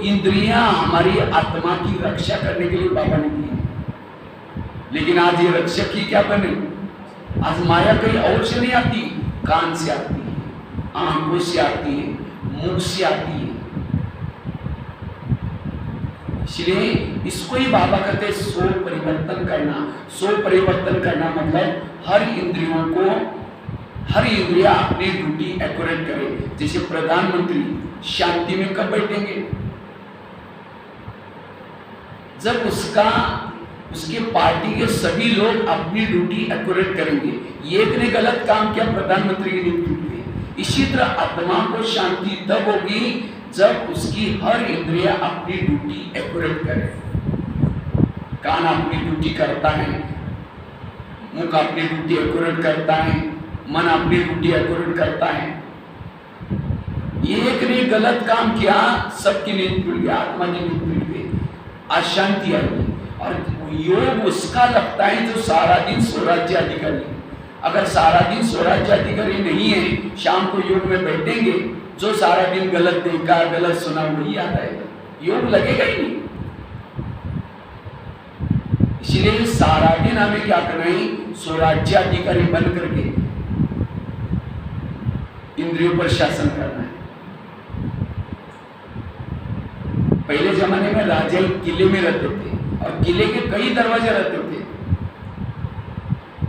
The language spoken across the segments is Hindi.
इंद्रियां हमारी आत्मा की रक्षा करने के लिए बाबा ने दी, लेकिन आज ये रक्षक ही क्या बने? आज माया कहीं और से नहीं आती, कान से आती है, आंखों से आती है, मुख से आती है। इसलिए इसको ही बाबा कहते हैं सो परिवर्तन करना। सो परिवर्तन करना मतलब हर इंद्रियों को, हर इंद्रिया अपनी ड्यूटी एक्यूरेट करे। जैसे प्रधानमंत्री शांति में कब बैठेंगे? जब उसके पार्टी के सभी लोग अपनी ड्यूटी एक्यूरेट करेंगे। एक ने गलत काम किया, प्रधानमंत्री की ड्यूटी पे। इसी तरह आत्मा को शांति तब होगी जब उसकी हर इंद्रिया अपनी ड्यूटी एक्यूरेट करे। कान अपनी ड्यूटी करता है, मुख अपनी ड्यूटी एक्यूरेट करता है, मन अपनी ड्यूटी एक्यूरेट करता है। एक ने गलत काम किया, सबकी नींद खुल गया, आत्मा की नींद खुल गई, अशांति आएगी। और योग उसका लगता है जो सारा दिन स्वराज्य अधिकारी। अगर सारा दिन स्वराज्य अधिकारी नहीं है, शाम को योग में बैठेंगे, जो सारा दिन गलत देखा, गलत सुना, वही आता है, योग लगेगा ही नहीं। इसलिए सारा दिन हमें क्या करना है? स्वराज्य अधिकारी बन करके इंद्रियों पर शासन करना है। पहले जमाने में राजा किले में रहते थे और किले के कई दरवाजे रहते थे।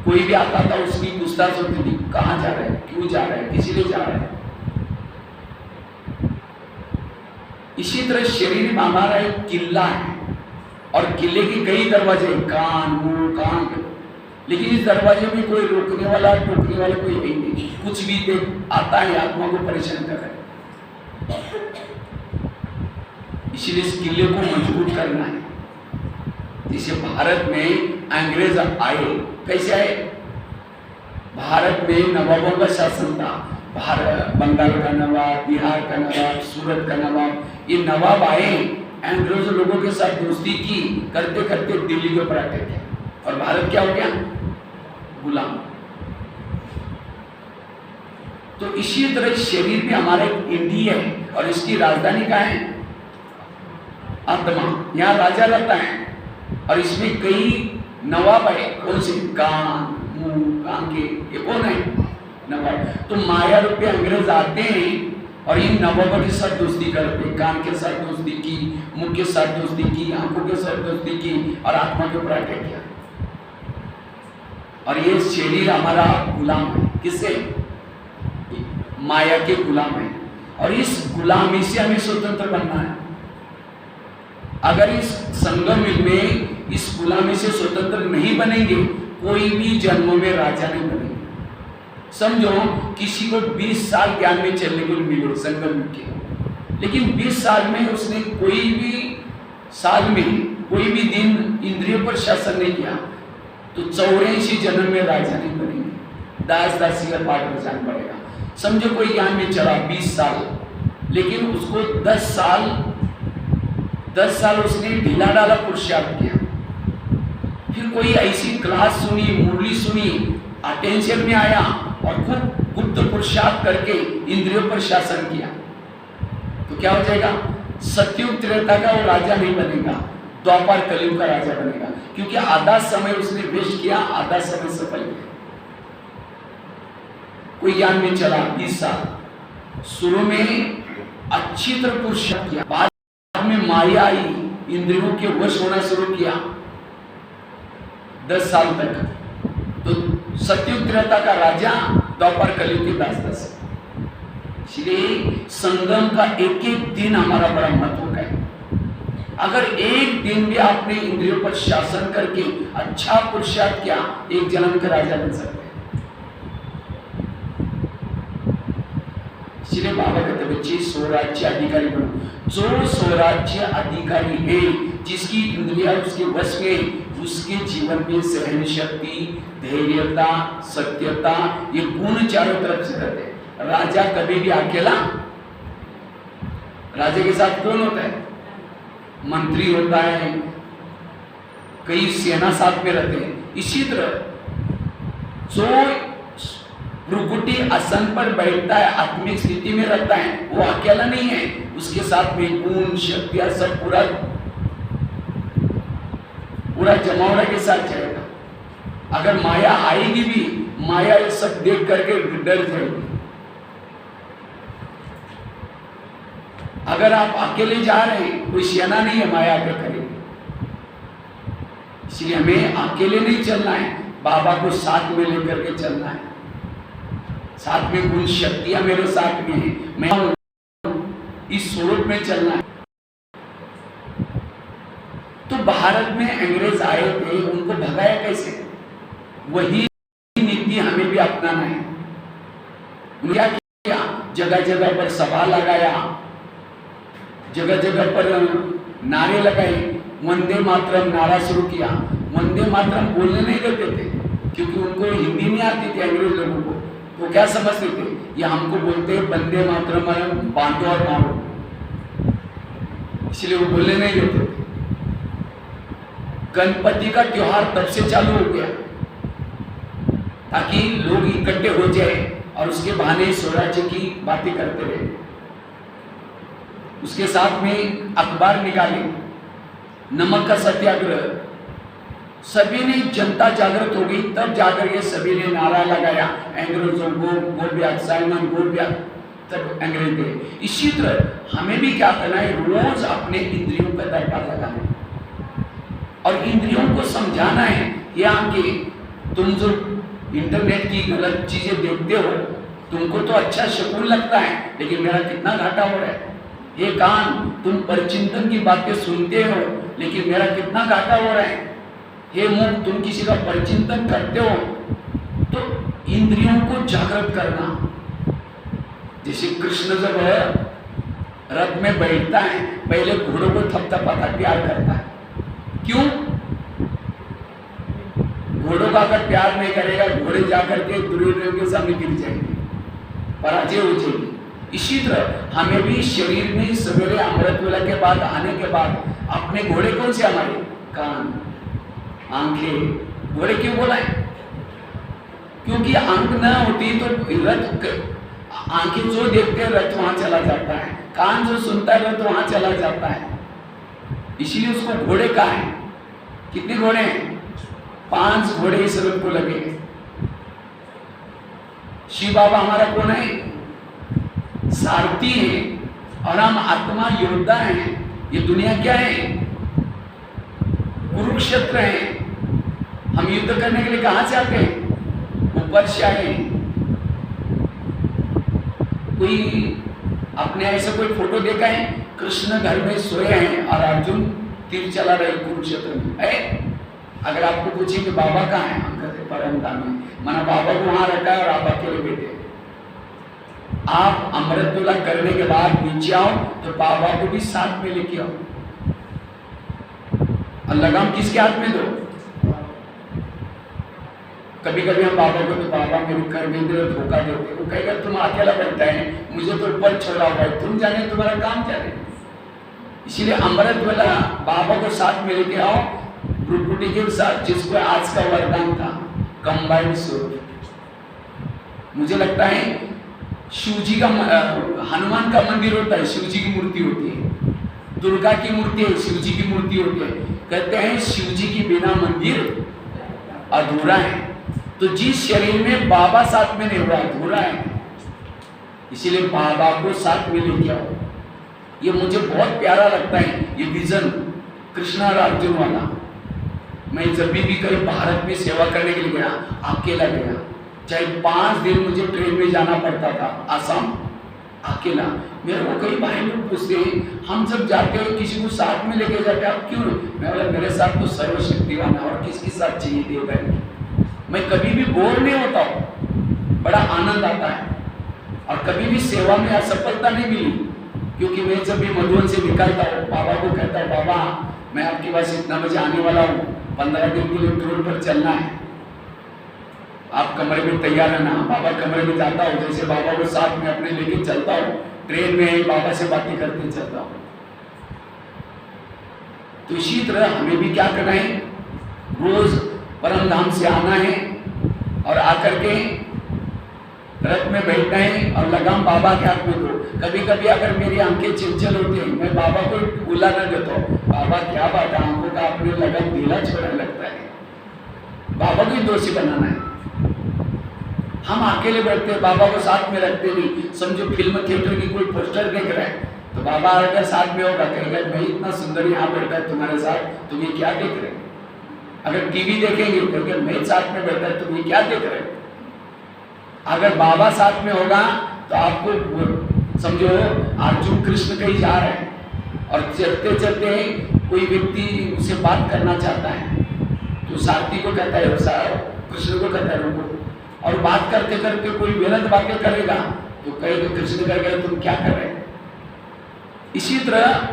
कोई भी आता था, उसकी पूछताछ होती थी, कहां जा रहा है, क्यों जा रहा है, किसी लिए जा रहा है। इसी तरह शरीर में हमारा एक किला है और किले के कई दरवाजे, कान, मुंह, कान, लेकिन इस दरवाजे में कोई रोकने वाला, टोकने वाला कोई है नहीं। कुछ भी देख आता है, आत्मा को परेशान कर रहा है। इसलिए इस किले को मजबूत करना है। जैसे भारत में अंग्रेज आए, कैसे आए? भारत में नवाबों का शासन था। भारत, बंगाल का नवाब, बिहार का नवाब, सूरत का नवाब, ये नवाब आए, अंग्रेज लोगों के साथ दोस्ती की, करते करते दिल्ली के ऊपर अटक गए और भारत क्या हो गया? गुलाम। तो इसी तरह शरीर में हमारा एक इंडिया है और इसकी राजधानी क्या है? आत्मा। यहाँ राजा रहता है और इसमें कई नवाब है। कौन से? कान, मुंह, आंखें, ये कौन है? नवाब। तो माया रूपी अंग्रेज आते हैं और इन नवाबों के साथ दोस्ती करते, कान के साथ दोस्ती की, मुख के साथ दोस्ती की, आंखों के साथ दोस्ती की और आत्मा के ऊपर अटैक किया। और ये शरीर हमारा गुलाम है। किससे? माया के गुलाम है और इस गुलामी से हमें स्वतंत्र बनना है। अगर इस संगम में इस गुलामी से स्वतंत्र नहीं बनेंगे, कोई भी जन्मों में राजा नहीं बनेंगे। समझो किसी को 20 साल ज्ञान में चलने को मिले संगम के, लेकिन 20 साल में उसने कोई भी साल में कोई भी दिन इंद्रियों पर शासन नहीं किया, तो 84 जन्म में राजा नहीं बनेंगे। दास दासी का पाठ बजाना पड़ेगा। समझो कोई ज्ञान में चला 20 साल, लेकिन उसको 10 साल उसने ढीला डाला पुरुषार्थ किया। फिर कोई ऐसी क्लास सुनी, मुरली सुनी, अटेंशन में आया और खूब गुप्त पुरुषार्थ करके इंद्रियों पर शासन किया, तो क्या हो जाएगा? सतयुग त्रेता का वो राजा नहीं बनेगा, द्वापर कलयुग का राजा बनेगा। क्योंकि आधा समय उसने वेस्ट किया, आधा समय सफल किया। कोई ज्ञान में चला 20 साल, शुरू में अच्छी तरह पुरुषार्थ किया, बाद में माया आई, इंद्रियों के वश होना शुरू किया 10 साल तक, तो सतयुग त्रेता का राजा, द्वापर कलयुग के दास। इसलिए संगम का एक एक दिन हमारा बड़ा महत्व है। अगर एक दिन भी आपने इंद्रियों पर शासन करके अच्छा पुरुषार्थ किया, एक जन्म का राजा बन सकते हैं। इसलिए बाबा कहते बच्चे स्वराज्य अधिकारी बनो। जो स्वराज्य अधिकारी है, जिसकी इंद्रिया उसके वश में, उसके जीवन में सहन शक्ति, धैर्यता, सत्यता, ये गुण चारों तरफ से रहते हैं। राजा कभी भी अकेला, राजा के साथ कौन होता है? मंत्री होता है, कई सेना साथ में रहते हैं। इसी तरह जो भ्रुकुटी आसन पर बैठता है, आत्मिक स्थिति में रहता है, वो अकेला नहीं है, उसके साथ में गुण शक्तियां सब पूरा जमावड़ा के साथ जाएगा। अगर माया आएगी भी, माया ये सब देख करके डर जाएगी। अगर आप अकेले जा रहे हैं, कोई सेना नहीं है माया के करेगी। इसलिए हमें अकेले नहीं चलना है, बाबा को साथ में लेकर के चलना है। साथ में गुण शक्तियां मेरे साथ में है, मैं इस स्वरूप में चलना है। तो भारत में अंग्रेज आए थे, उनको भगाया कैसे? वही नीति हमें भी अपनाना है। क्या किया? जगह जगह पर सभा लगाया, जगह जगह पर नारे लगाए, वंदे मातरम नारा शुरू किया। वंदे मातरम बोलने नहीं देते थे, क्योंकि उनको हिंदी नहीं आती थी अंग्रेज लोगों को। वो क्या समझते थे? ये हमको बोलते हैं वंदे मातरम, बांटो और मारो, इसलिए वो बोलने नहीं देते थे। गणपति का त्योहार तब से चालू हो गया, ताकि लोग इकट्ठे हो जाए और उसके बहाने स्वराज्य की बातें करते रहे। उसके साथ में अखबार निकाले, नमक का सत्याग्रह, सभी ने जनता जागृत हो गई, तब जाकर के सभी ने नारा लगाया अंग्रेजों को go back, Simon go back, तब अंग्रेज गए। इसी तरह हमें भी क्या करना है? रोज अपने इंद्रियों पर दरबार लगाना है और इंद्रियों को समझाना है कि आके तुम जो इंटरनेट की गलत चीजें देखते हो, तुमको तो अच्छा शकुन लगता है, लेकिन मेरा कितना घाटा हो रहा है। ये कान, तुम परचिंतन की बातें सुनते हो, लेकिन मेरा कितना घाटा हो रहा है। हे मुख, तुम किसी का परचिंतन करते हो, तो इंद्रियों को जागृत करना। जैसे कृष्ण जब रथ में बैठता है, पहले घोड़ों को थपथपाता, प्यार करता है। क्यों? घोड़ों का अगर प्यार नहीं करेगा, घोड़े जाकर के दुर्योधन के सामने गिर जाएंगे, पराजय हो जाएगी। इसी तरह हमें भी शरीर में सवेरे अमृत वेला के बाद आने के बाद अपने घोड़े कौन से? हमारे कान, आंखें। घोड़े क्यों बोला है? क्योंकि आंख न होती तो रथ, आंखें जो देखते हैं रथ वहां चला जाता है, कान जो सुनता है रथ वहां चला जाता है, इसीलिए उसको घोड़े कहा है। कितने घोड़े हैं? 5 घोड़े इस रथ को लगे। शिव बाबा हमारा कौन है? सारथी है, और हम आत्मा योद्धा हैं। ये दुनिया क्या है? कुरुक्षेत्र है। हम युद्ध करने के लिए कहां से आते हैं? ऊपर से आए। कोई अपने ऐसे कोई फोटो देखा है? कृष्ण घर में सोए हैं और अर्जुन तीर चला रहे कुरुक्षेत्र में है। अगर आपको पूछे कि बाबा कहाँ है, हम कहते परम धाम में, माना बाबा को वहां रखा है और आप अकेले बैठे। आप अमृत वेला करने के बाद नीचे आओ तो बाबा को भी साथ में लेके आओ। और लगाम किसके हाथ में दो? कभी कभी हम बाबा को, तो बाबा मेरे कर में धोखा देते, वो कहेगा तुम अकेला बैठा है, मुझे तो ऊपर छोड़ा हुआ है, तुम जाने तुम्हारा काम क्या है। इसीलिए अमृत वेला बाबा को साथ में लेके आओ, भ्रुकुटी के साथ, जिसको आज का वरदान था कंबाइंड स्वरूप। मुझे लगता है शिव जी का, हनुमान का मंदिर होता है, शिव जी की मूर्ति होती है, दुर्गा की मूर्ति है, शिव जी की मूर्ति होती है। कहते हैं शिव जी की बिना मंदिर अधूरा है। तो जिस शरीर में बाबा साथ में नहीं हुआ, अधूरा है। इसीलिए बाबा को साथ में लेके आओ। ये मुझे बहुत प्यारा लगता है, ये विजन कृष्ण और अर्जुन वाला। मैं जब भी कहीं भारत में सेवा करने के लिए गया, अकेला गया, चाहे 5 दिन मुझे ट्रेन में जाना पड़ता था आसाम, अकेला। मेरे को कई भाई लोग पूछते हैं, हम जब जाते हैं किसी को साथ में लेके जाते हैं, आप क्यों? मैं बोला मेरे साथ तो सर्वशक्तिवान है, और किसके साथ चाहिए देगा। मैं कभी भी बोर नहीं होता हूँ, बड़ा आनंद आता है। और कभी भी सेवा में असफलता नहीं मिली, क्योंकि मैं जब भी मधुबन से निकलता हूँ, बाबा को कहता हूँ, बाबा मैं आपके पास इतना बजे आने वाला हूँ, 15 दिन के लिए टूर पर चलना है, आप कमरे में तैयार रहना। बाबा कमरे में जाता हूँ, जैसे बाबा को साथ में अपने लेके चलता हूँ, ट्रेन में बाबा से बातें करते चलता हूँ। तो इसी तरह हमें भी क्या करना है? रोज परम धाम से आना है और आकर के रथ में बैठना है और लगाम बाबा के हाथ में दो। कभी कभी अगर मेरी आंखें चंचल होती है, मैं बाबा को बुला ना देता हूँ, बाबा क्या बात है, आंखों का आपने लगाम ढीला छोड़ने लगता है, बाबा को ही दोषी बनाना है। हम अकेले बैठते हैं, बाबा को साथ में रखते नहीं। समझो फिल्म थिएटर की कोई पोस्टर देख रहा है तो बाबा अगर साथ में होगा कहेगा मैं इतना सुंदर यहाँ बैठा है तुम्हारे साथ, तुम ये क्या देख रहे हो। अगर टीवी देखेंगे कहेंगे मैं साथ में बैठा है, तुम ये क्या देख रहे हो। अगर बाबा साथ में होगा तो आपको समझो अर्जुन कृष्ण कहीं जा रहे हैं और चलते चलते कोई व्यक्ति उसे बात करना चाहता है तो सारथी को कहता है कृष्ण को कहता है रुको, और बात करते करते कोई गलत बातें करेगा तो कहेगा कृष्ण कहेगा तुम क्या कर रहे हो। इसी तरह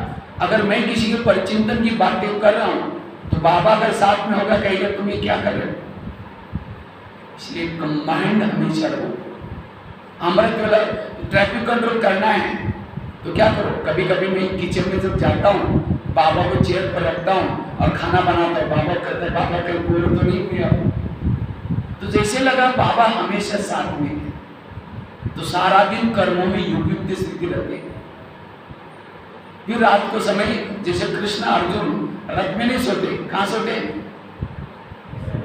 अगर मैं किसी के परिचिंतन की बातें कर रहा हूं तो बाबा अगर साथ में होगा कहेगा तुम ये क्या कर रहे हो। इसलिए कंबाइंड हमेशा रहो। अमृत वाला ट्रैफिक कंट्रोल करना है तो क्या करो, कभी कभी मैं किचन में जब जाता हूँ बाबा को चेयर पर रखता हूँ और खाना बनाता हूँ, बाबा कहता है बाबा कहीं बोलो तो नहीं हुआ, तो जैसे लगा बाबा हमेशा साथ में है। तो सारा दिन कर्मों में युक्त स्थिति रहती है। फिर रात को समय जैसे कृष्ण अर्जुन रथ में नहीं सोते, कहाँ सोते,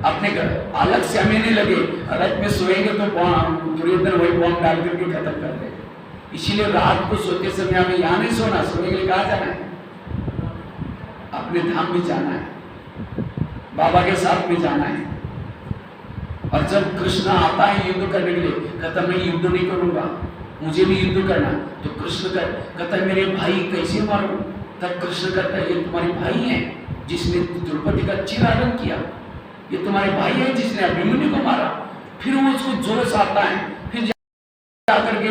अपने घर अलग से हमें नहीं लगे, रथ में सोएंगे तो दुर्योधन वही बॉम्ब डाल करके खत्म कर देंगे। इसीलिए रात को सोते समय हमें यहाँ नहीं सोना, सोने के लिए कहाँ जाना है, अपने धाम में जाना है, बाबा के साथ में जाना है। और जब कृष्ण आता है युद्ध करने के लिए, कहता मैं युद्ध नहीं करूंगा, मुझे भी युद्ध करना, तो कृष्ण कहता है मेरे भाई कैसे मारूं। तब कृष्ण कहता है ये तुम्हारे भाई हैं जिसने द्रौपदी का चिराधन किया, ये तुम्हारे भाई है जिसने अभिमन्यु को मारा। फिर वो उसको जोश आता है, फिर जाकर के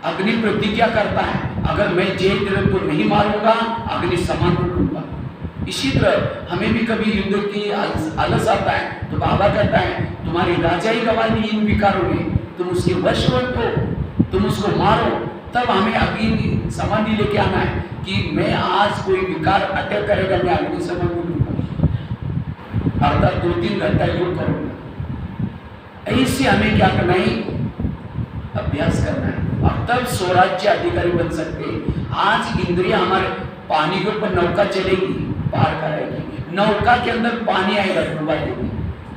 अग्नि प्रतिज्ञा करता है अगर मैं जयद्रथ को नहीं मारूंगा अग्नि समान लूंगा। इसी तरह हमें भी कभी युद्ध की आलस आता है तो बाबा कहता है तुम्हारी राजाई गवा दी इन विकारों ने, तुम उसके वश हो, तुम उसको मारो। तब हमें अग्नि समाधि लेके आना है कि मैं आज कोई विकार अटैक करेगा मैं अग्नि समाधि लूंगा, अर्थात 2-3 घंटा योग करूंगा। ऐसे हमें क्या करना है, अभ्यास करना है और तब स्वराज्य अधिकारी बन सकते हैं। आज इंद्रिया हमारे पानी के ऊपर नौका चलेगी, पार कराएगी, नौका के अंदर पानी आएगा डुबा देगी।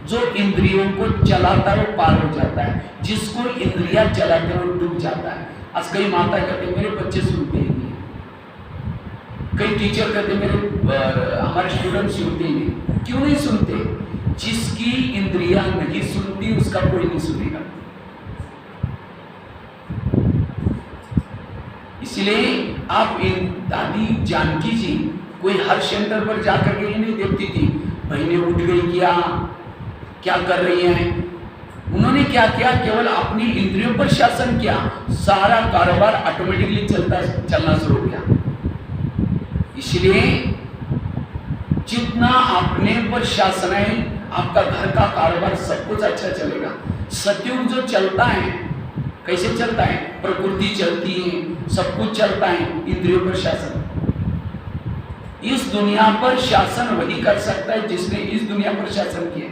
जो इंद्रियों को चलाता है वो पार हो जाता है, जिसको इंद्रिया चलाते हैं वो डूब जाता है। आज कई माता कहते मेरे बच्चे सुनते ही नहीं, कई टीचर कहते मेरे हमारे स्टूडेंट सुनते ही नहीं। क्यों नहीं सुनते, जिसकी इंद्रिया नहीं सुनती उसका कोई नहीं सुनेगा। इसलिए आप इन दादी जानकी जी कोई हर सेंटर पर जाकर के नहीं देखती थी बहनें उठ गई क्या कर रही हैं। उन्होंने क्या किया, केवल अपनी इंद्रियों पर शासन किया, सारा कारोबार ऑटोमेटिकली चलना शुरू किया। इसलिए जितना अपने पर शासन है आपका घर का कारोबार सब कुछ अच्छा चलेगा। सतयुग जो चलता है कैसे चलता है, प्रकृति चलती है, सब कुछ चलता है, इंद्रियों पर शासन। इस दुनिया पर शासन वही कर सकता है जिसने इस दुनिया पर शासन किया।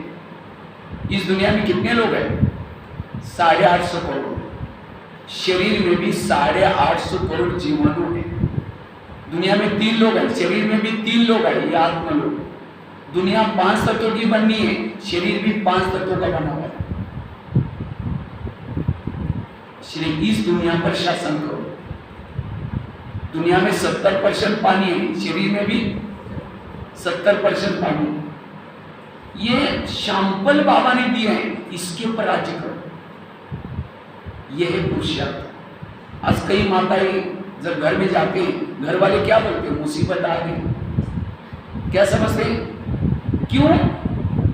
इस दुनिया में कितने लोग हैं, 850 करोड़। शरीर में भी 850 करोड़ जीवाणु है। दुनिया में 3 लोग हैं, शरीर में भी 3 लोग हैं, ये आत्मा लोग। दुनिया 5 तत्वों की बननी है, शरीर भी 5 तत्वों का बना हुआ है। इसलिए इस दुनिया पर शासन करो। दुनिया में 70% पानी है, शरीर में भी 70% पानी है। ये शैंपल बाबा ने दिए हैं, इसके ऊपर राज्य करो। ये है पुरुषार्थ। आज कई माताएं जब घर में जाके घर वाले क्या बोलते हैं, मुसीबत आ गई, क्या समझते हैं, क्यों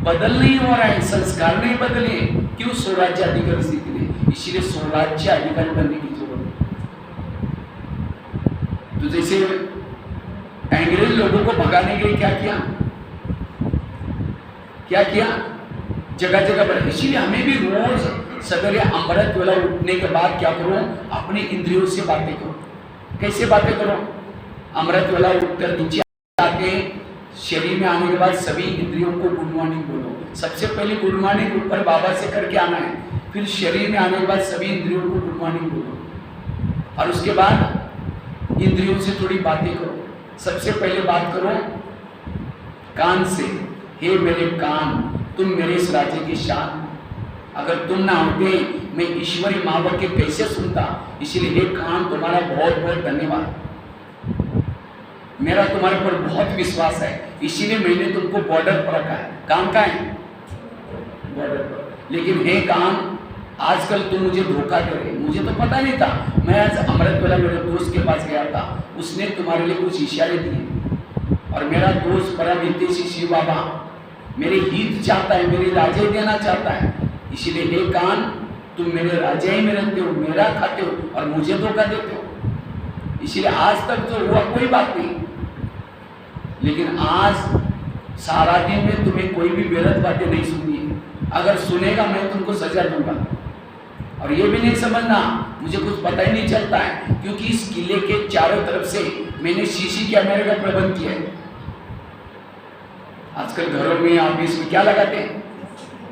बदल नहीं हो रहा है, संस्कार नहीं बदले, क्यों स्वराज्य अधिकारी स्थिति नहीं। इसलिए स्वराज्य अधिकारी बनने की जरूरत है। तो जैसे अंग्रेज लोगों को भगाने के लिए क्या किया, जगह जगह पर। इसीलिए हमें भी रोज सवेरे अमृत वेला उठने के बाद क्या करो, अपने इंद्रियों से बातें करो। कैसे बातें करो, अमृत वेला उठकर नीचे आके शरीर में आने के बाद सभी इंद्रियों को गुड मॉर्निंग बोलो। सबसे पहले गुड मॉर्निंग ऊपर बाबा से करके आना है, फिर शरीर में आने के बाद सभी इंद्रियों को गुड मॉर्निंग बोलो, और उसके बाद इंद्रियों से थोड़ी बातें करो। सबसे पहले बात करो कान से, हे मेरे कान, तुम मेरे इस राज्य की शान, अगर तुम ना होते मैं ईश्वरी माँ के कैसे सुनता, इसलिए हे कान तुम्हारा बहुत बहुत धन्यवाद, मेरा तुम्हारे पर बहुत विश्वास है, इसीलिए मैंने तुमको बॉर्डर पर रखा है। कान का है बॉर्डर पर, लेकिन हे कान आजकल तुम मुझे धोखा दे रहे, मुझे तो पता नहीं था। मैं आज अमृतवेला मेरे दोस्त के पास गया था, उसने तुम्हारे लिए कुछ इशारे दिए, और मेरा दोस्त परम हितैषी शिव बाबा मेरे हित चाहता है, मेरी राजे देना चाहता है, इसीलिए हे कान तुम मेरे राजा ही में रहते हो, मेरा खाते हो और मुझे धोखा देते हो। इसीलिए आज तक जो हुआ कोई बात नहीं, लेकिन आज सारा दिन में तुम्हें कोई भी बेरत बातें नहीं सुननी है। अगर सुनेगा मैं तुमको सजा दूंगा, और ये भी नहीं समझना मुझे कुछ पता ही नहीं चलता है, क्योंकि इस किले के चारों तरफ से मैंने सीसी कैमरे का प्रबंध किया है। आजकल घरों में ऑफिस में क्या लगाते हैं,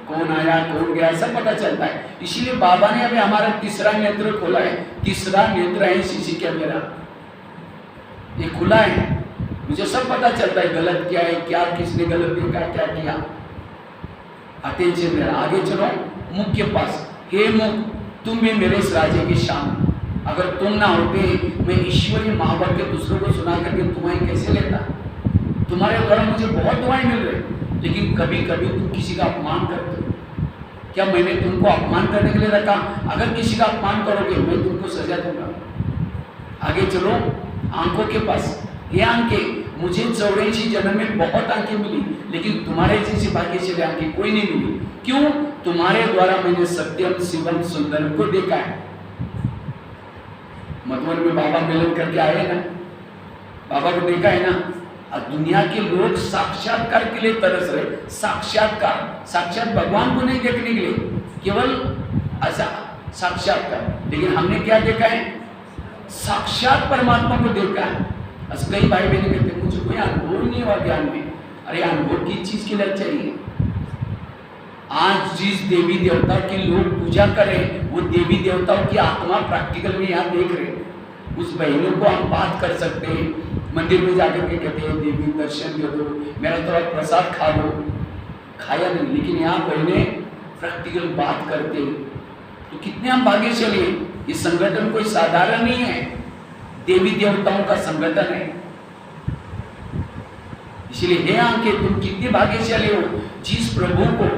कौन आया कौन गया सब पता चलता है। इसीलिए बाबा ने अभी हमारा तीसरा नेत्र खोला है, तीसरा नेत्र है सीसी कैमरा, ये खुला है, मुझे सब पता चलता है गलत क्या है, क्या किसने गलत देखा क्या किया। अटेंशन देना। आगे चलो मुख के पास, हे मुख तुम भी मेरे इस राज्य की शान, अगर तुम ना होते मैं ईश्वरीय महावर के दूसरों को सुना करके तुम्हारी कैसे लेता। तुम्हारे द्वारा मुझे बहुत दुआएं मिल रही, लेकिन कभी कभी तुम किसी का अपमान करते हो। क्या मैंने तुमको अपमान करने के लिए रखा? अगर किसी का अपमान करोगे मैं तुमको सजा दूंगा। आगे चलो आंखों के पास, ये आंखें मुझे 84 जन्म में बहुत आंखें मिली, लेकिन तुम्हारे जैसी भाग्यशाली आंखें कोई नहीं मिली। क्यों? तुम्हारे द्वारा मैंने सत्यम शिवम सुंदर को देखा है। मधुबन में बाबा मिलन करके आए ना, बाबा को देखा है ना। और दुनिया के लोग साक्षात्कार के लिए तरस रहे, साक्षात्कार, साक्षात भगवान को नहीं देखने के लिए, केवल ऐसा साक्षात्कार। लेकिन हमने क्या देखा है? साक्षात परमात्मा को देखा है। कई भाई बहन कहते मुझे कोई अनुभव नहीं हुआ ज्ञान में। अरे अनुभव किस चीज के लिए चाहिए? आज जिस देवी देवता की लोग पूजा करें वो देवी देवताओं की आत्मा प्रैक्टिकल में यहाँ देख रहे हैं। उस बहनों को हम बात कर सकते हैं, मंदिर में जाकर के कहते हैं देवी दर्शन दे दो, मेरा थोड़ा प्रसाद खा लो, खाया नहीं, लेकिन यहाँ बहने प्रैक्टिकल बात करते हैं। तो कितने हम भाग्यशाली हैं। ये संगठन कोई साधारण नहीं है, देवी देवताओं का संगठन है। इसलिए हे आंखें तुम कितने भाग्यशाली हो, जिस प्रभु को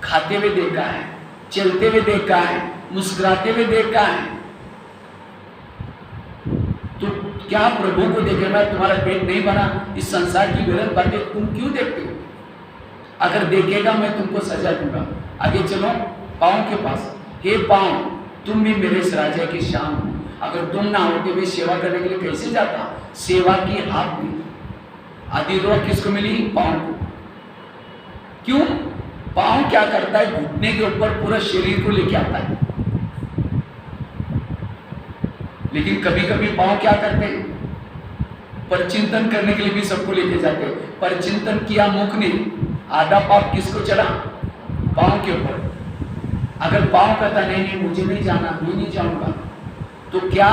खाते हुए देखा है, चलते हुए देखा है, मुस्कुराते हुए देखा है। तो क्या प्रभु को देखेगा तुम्हारा पेट नहीं बना? इस संसार की गलत बातें तुम क्यों देखते हो? अगर देखेगा मैं तुमको सजा दूंगा। आगे चलो पांव के पास, हे पांव तुम भी मेरे इस राजा की शान हो, अगर तुम ना होते मैं सेवा करने के लिए कैसे जाता? सेवा की आप भी आदि रोग किसको मिली? पांव को। क्यों? पांव क्या करता है? घुटने के ऊपर पूरा शरीर को लेके आता है। लेकिन कभी कभी पांव क्या करते हैं? परचिंतन करने के लिए भी सबको लेके जाते हैं। परचिंतन किया मुख ने, आधा पाप किसको चढ़ा? पांव के ऊपर। अगर पांव कहता नहीं नहीं मुझे नहीं जाना, मैं नहीं जाऊंगा, तो क्या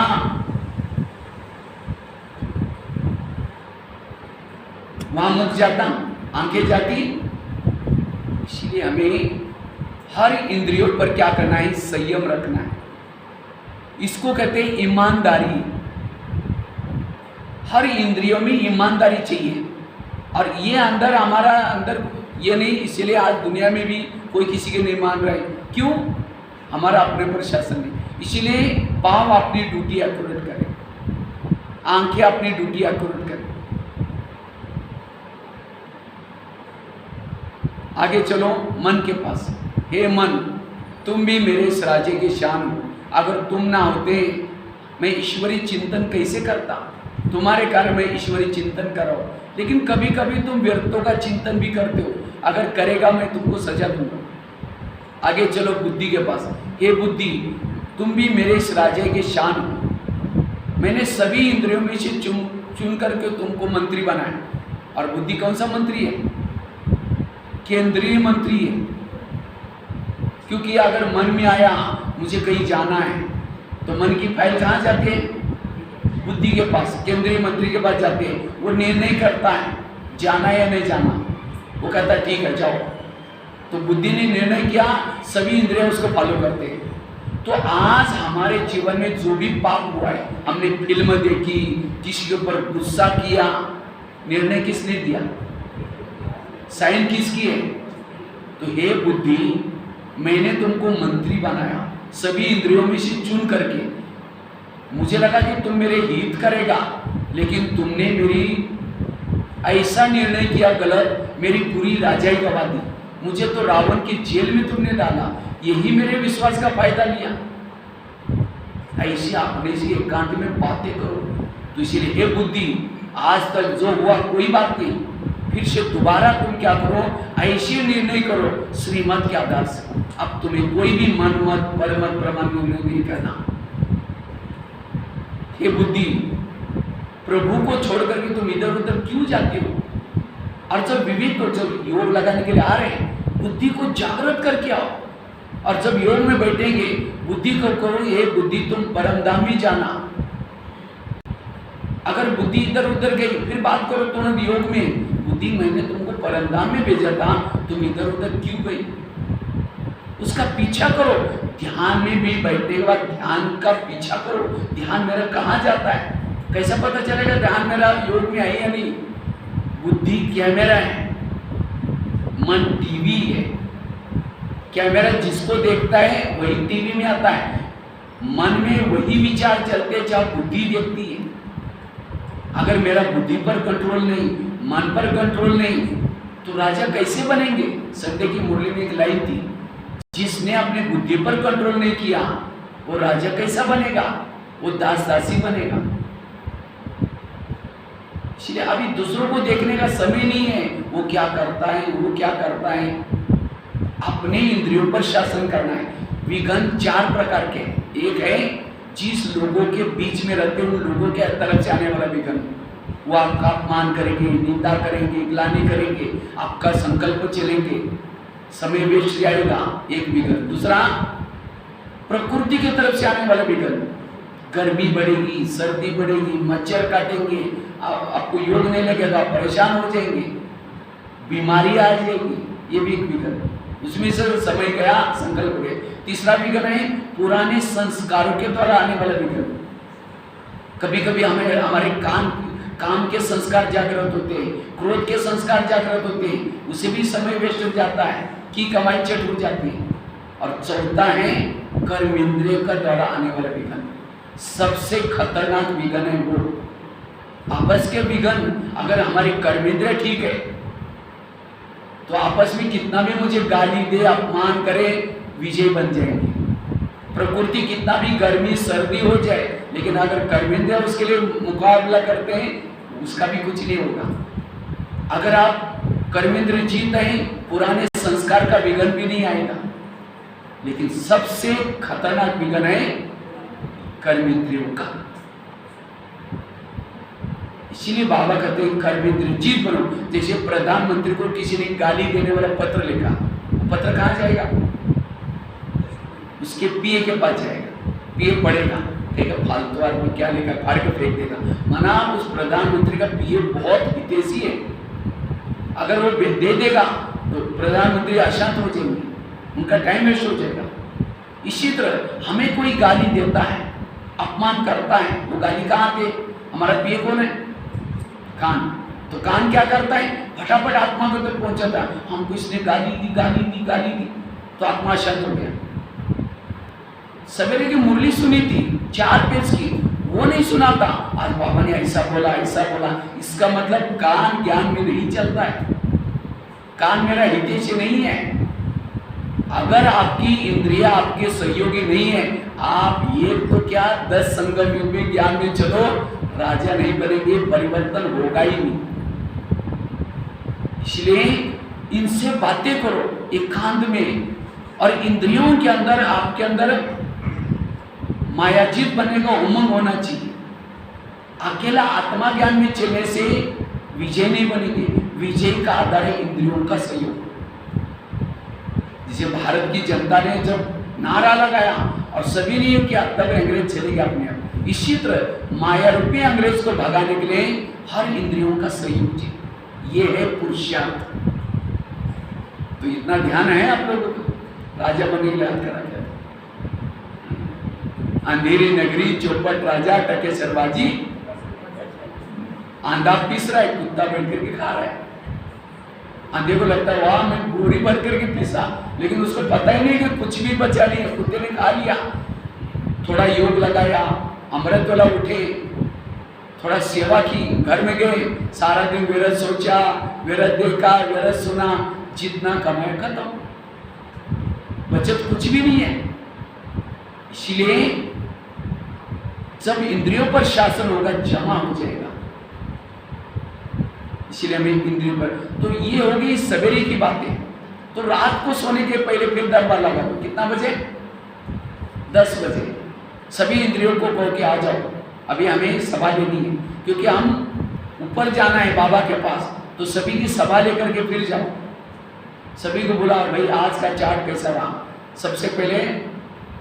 वहां मुख जाता, आंखें जाती? इसलिए हमें हर इंद्रियों पर क्या करना है? संयम रखना है। इसको कहते हैं ईमानदारी। हर इंद्रियों में ईमानदारी चाहिए, और ये अंदर हमारा अंदर ये नहीं। इसलिए आज दुनिया में भी कोई किसी के नहीं मान रहा है। क्यों? हमारा अपने पर शासन नहीं। इसीलिए पांव अपनी ड्यूटी एक्यूरेट करें, आंखें अपनी ड्यूटी एक्यूरेट करें। आगे चलो मन के पास, हे मन तुम भी मेरे इस राज्य की शान हो, अगर तुम ना होते मैं ईश्वरी चिंतन कैसे करता? तुम्हारे कारण मैं ईश्वरी चिंतन कर रहा हूं। लेकिन कभी कभी तुम व्यर्थों का चिंतन भी करते हो, अगर करेगा मैं तुमको सजा दूंगा। आगे चलो बुद्धि के पास, हे बुद्धि तुम भी मेरे इस राज्य के शान हो, मैंने सभी इंद्रियों में से चुन करके तुमको मंत्री बनाया। और बुद्धि कौन सा मंत्री है? केंद्रीय मंत्री है। क्योंकि अगर मन में आया मुझे कहीं जाना है तो मन की फाइल कहाँ जाती है? बुद्धि के पास, केंद्रीय मंत्री के पास जाती है। वो निर्णय करता है जाना है या नहीं जाना। वो कहता है ठीक है जाओ। तो बुद्धि ने निर्णय किया, सभी इंद्रिय उसको फॉलो करते हैं। तो आज हमारे जीवन में जो भी पाप हुआ है, हमने फिल्म देखी, किसी के ऊपर गुस्सा किया, निर्णय किसने दिया? साइन किसकी है? तो हे बुद्धि, मैंने तुमको मंत्री बनाया सभी इंद्रियों में से चुन करके। मुझे लगा कि तुम मेरे हित करेगा, लेकिन तुमने मेरी ऐसा निर्णय किया गलत, मेरी पूरी राजाई गवा दी। मुझे तो रावण की जेल में तुमने डाला, यही मेरे विश्वास का फायदा लिया। ऐसी अपने से एकांत में बातें करो। तो इसीलिए हे बुद्धि, आज तक जो हुआ कोई बात नहीं, फिर से दोबारा तुम क्या करो, ऐसे निर्णय करो श्रीमत के आधार से। अब तुम्हें कोई भी मन मत परमत प्रमाण निर्णय नहीं करना। हे बुद्धि, प्रभु को छोड़ करके तुम इधर उधर क्यों जाते हो? और जब विवेक को, जब योग लगाने के लिए आ रहे हैं, बुद्धि को जागृत करके आओ। और जब योग में बैठेंगे, बुद्धि को कहो ये बुद्धि तुम परमधाम ही जाना। अगर बुद्धि इधर उधर गई, फिर बात करो तुरंत योग में, बुद्धि मैंने तुमको परमधाम में भेजा था, तुम इधर उधर क्यों गई? उसका पीछा करो। ध्यान में भी बैठने के बाद ध्यान का पीछा करो। ध्यान मेरा कहाँ जाता है? कैसा पता चलेगा ध्यान मेरा योग में आई या नहीं? बुद्धि कैमरा है, मन टीवी है। कैमरा जिसको देखता है वही टीवी में आता है। मन में वही विचार चलते हैं जहाँ बुद्धि देखती है। अगर मेरा बुद्धि पर कंट्रोल नहीं, मन पर कंट्रोल नहीं, तो राजा कैसे बनेंगे? संडे की मुरली में एक लाइन थी, जिसने अपने बुद्धि पर कंट्रोल नहीं किया वो राजा कैसा बनेगा? वो दास दासी बनेगा। इसलिए अभी दूसरों को देखने का समय नहीं है, वो क्या करता है, वो क्या करता है। अपने इंद्रियों पर शासन करना है। विघ्न 4 प्रकार के। एक है जिस लोगों के बीच में रहते हैं उन लोगों के तरफ से आने वाला विघ्न। वो आपका अपमान करेंगे, निंदा करेंगे, ग्लानि करेंगे, आपका संकल्प चलेंगे, समय वेस्ट जाएगा, एक विघ्न। दूसरा प्रकृति की तरफ से आने वाला विघ्न। गर्मी बढ़ेगी, सर्दी बढ़ेगी, मच्छर काटेंगे, आपको योग नहीं लगेगा, आप परेशान हो जाएंगे, बीमारी आ जाएगी, ये भी एक विघ्न। उसमें से समय गया, संकल्प गए। तीसरा विघ्न है पुराने संस्कारों के द्वारा आने वाला विघ्न। कभी कभी हमें हमारे काम के संस्कार जागृत होते हैं, क्रोध के संस्कार जागृत होते हैं, उसे भी समय वेस्ट हो जाता है, की कमाई चट हो जाती है। और चौथा है कर्म इंद्रिय का द्वारा आने वाला विघ्न। सबसे खतरनाक विघ्न है वो आपस के विघ्न। अगर हमारी कर्म इंद्रिय ठीक है तो आपस में कितना भी मुझे गाली दे, अपमान करे, विजय बन जाएंगे। प्रकृति कितना भी गर्मी सर्दी हो जाए, लेकिन अगर कर्मेंद्रिय उसके लिए मुकाबला करते हैं, उसका भी कुछ नहीं होगा। अगर आप कर्मेंद्रिय जीत हैं, पुराने संस्कार का विघ्न भी नहीं आएगा। लेकिन सबसे खतरनाक विघ्न है कर्मेंद्रियों का। इसीलिए बाबा कहते हैं कर्मेंद्रिय जीत बनो। जैसे प्रधानमंत्री को किसी ने गाली देने वाला पत्र लिखा, पत्र कहाँ जाएगा? उसके पीए के पास जाएगा, पीए पढ़ेगा, ठीक है फालतू आदमी क्या लिखा, फाड़ के फेंक देगा। माना उस प्रधानमंत्री का पीए बहुत हितैषी है, अगर वो दे देगा तो प्रधानमंत्री अशांत हो जाएंगे, उनका टाइम वेस्ट हो जाएगा। इसी तरह हमें कोई गाली देता है, अपमान करता है, वो गाली कहाँ पे? हमारा पीए कौन है? कान। तो कान क्या करता है? फटाफट आत्मा को तक पहुंचाता है। हमको इसने गाली दी, गाली दी, गाली दी, तो आत्मा शांत हो गया। सवेरे की मुरली सुनी थी 4 पेज की, वो नहीं सुना था, आज बाबा ने ऐसा बोला, ऐसा बोला। इसका मतलब कान ज्ञान में नहीं चलता है, कान मेरा हितैषी नहीं है। अगर आपकी इंद्रिया आपके सहयोगी नहीं है, आप ये तो क्या 10 संगम युग में ज्ञान में चलो, राजा नहीं बनेंगे, परिवर्तन होगा ही नहीं। इसलिए इनसे बातें करो एकांत में, और इंद्रियों के अंदर आपके अंदर मायाजीत बनने का उमंग होना चाहिए। अकेला आत्मा ज्ञान में चलने से विजय नहीं बनेगी। विजय का आधार है इंद्रियों का सहयोग। जिसे भारत की जनता ने जब नारा लगाया और सभी ने ये किया, तब अंग्रेज चले गए अपने आप। इसी तरह माया रूपी अंग्रेज को भगाने के लिए हर इंद्रियों का सहयोग चाहिए, ये है पुरुषार्थ। तो इतना ध्यान है आप लोगों को, राजा बनने के लिए याद करा गया। अंधेरी नगरी चौपट राजा टके सरबाजी, आंधा पीस रहा है, कुत्ता बैठ करके खा रहा है। अंधे को लगता है वाह मैं बोरी भर करके पीसा, लेकिन उसको पता ही नहीं कि कुछ भी बचा नहीं है, कुत्ते ने खा लिया। थोड़ा योग लगाया, अमृत वाला उठे, थोड़ा सेवा की, घर में गए, सारा दिन विरत सोचा, विरत देखा, विरत सुना, जितना कमाया खत्म, बचत कुछ भी नहीं है। इसलिए जब इंद्रियों पर शासन होगा जमा हो जाएगा, इसलिए हमें इंद्रियों पर। तो ये होगी सवेरे की बातें। तो रात को सोने के पहले फिर दरबार लगा दो, कितना बजे? 10 बजे सभी इंद्रियों को कहो कि आ जाओ, अभी हमें सभा लेनी है, क्योंकि हम ऊपर जाना है बाबा के पास। तो सभी की सभा लेकर के फिर जाओ, सभी को बुलाओ, भाई आज का चार्ट कैसा रहा। सबसे पहले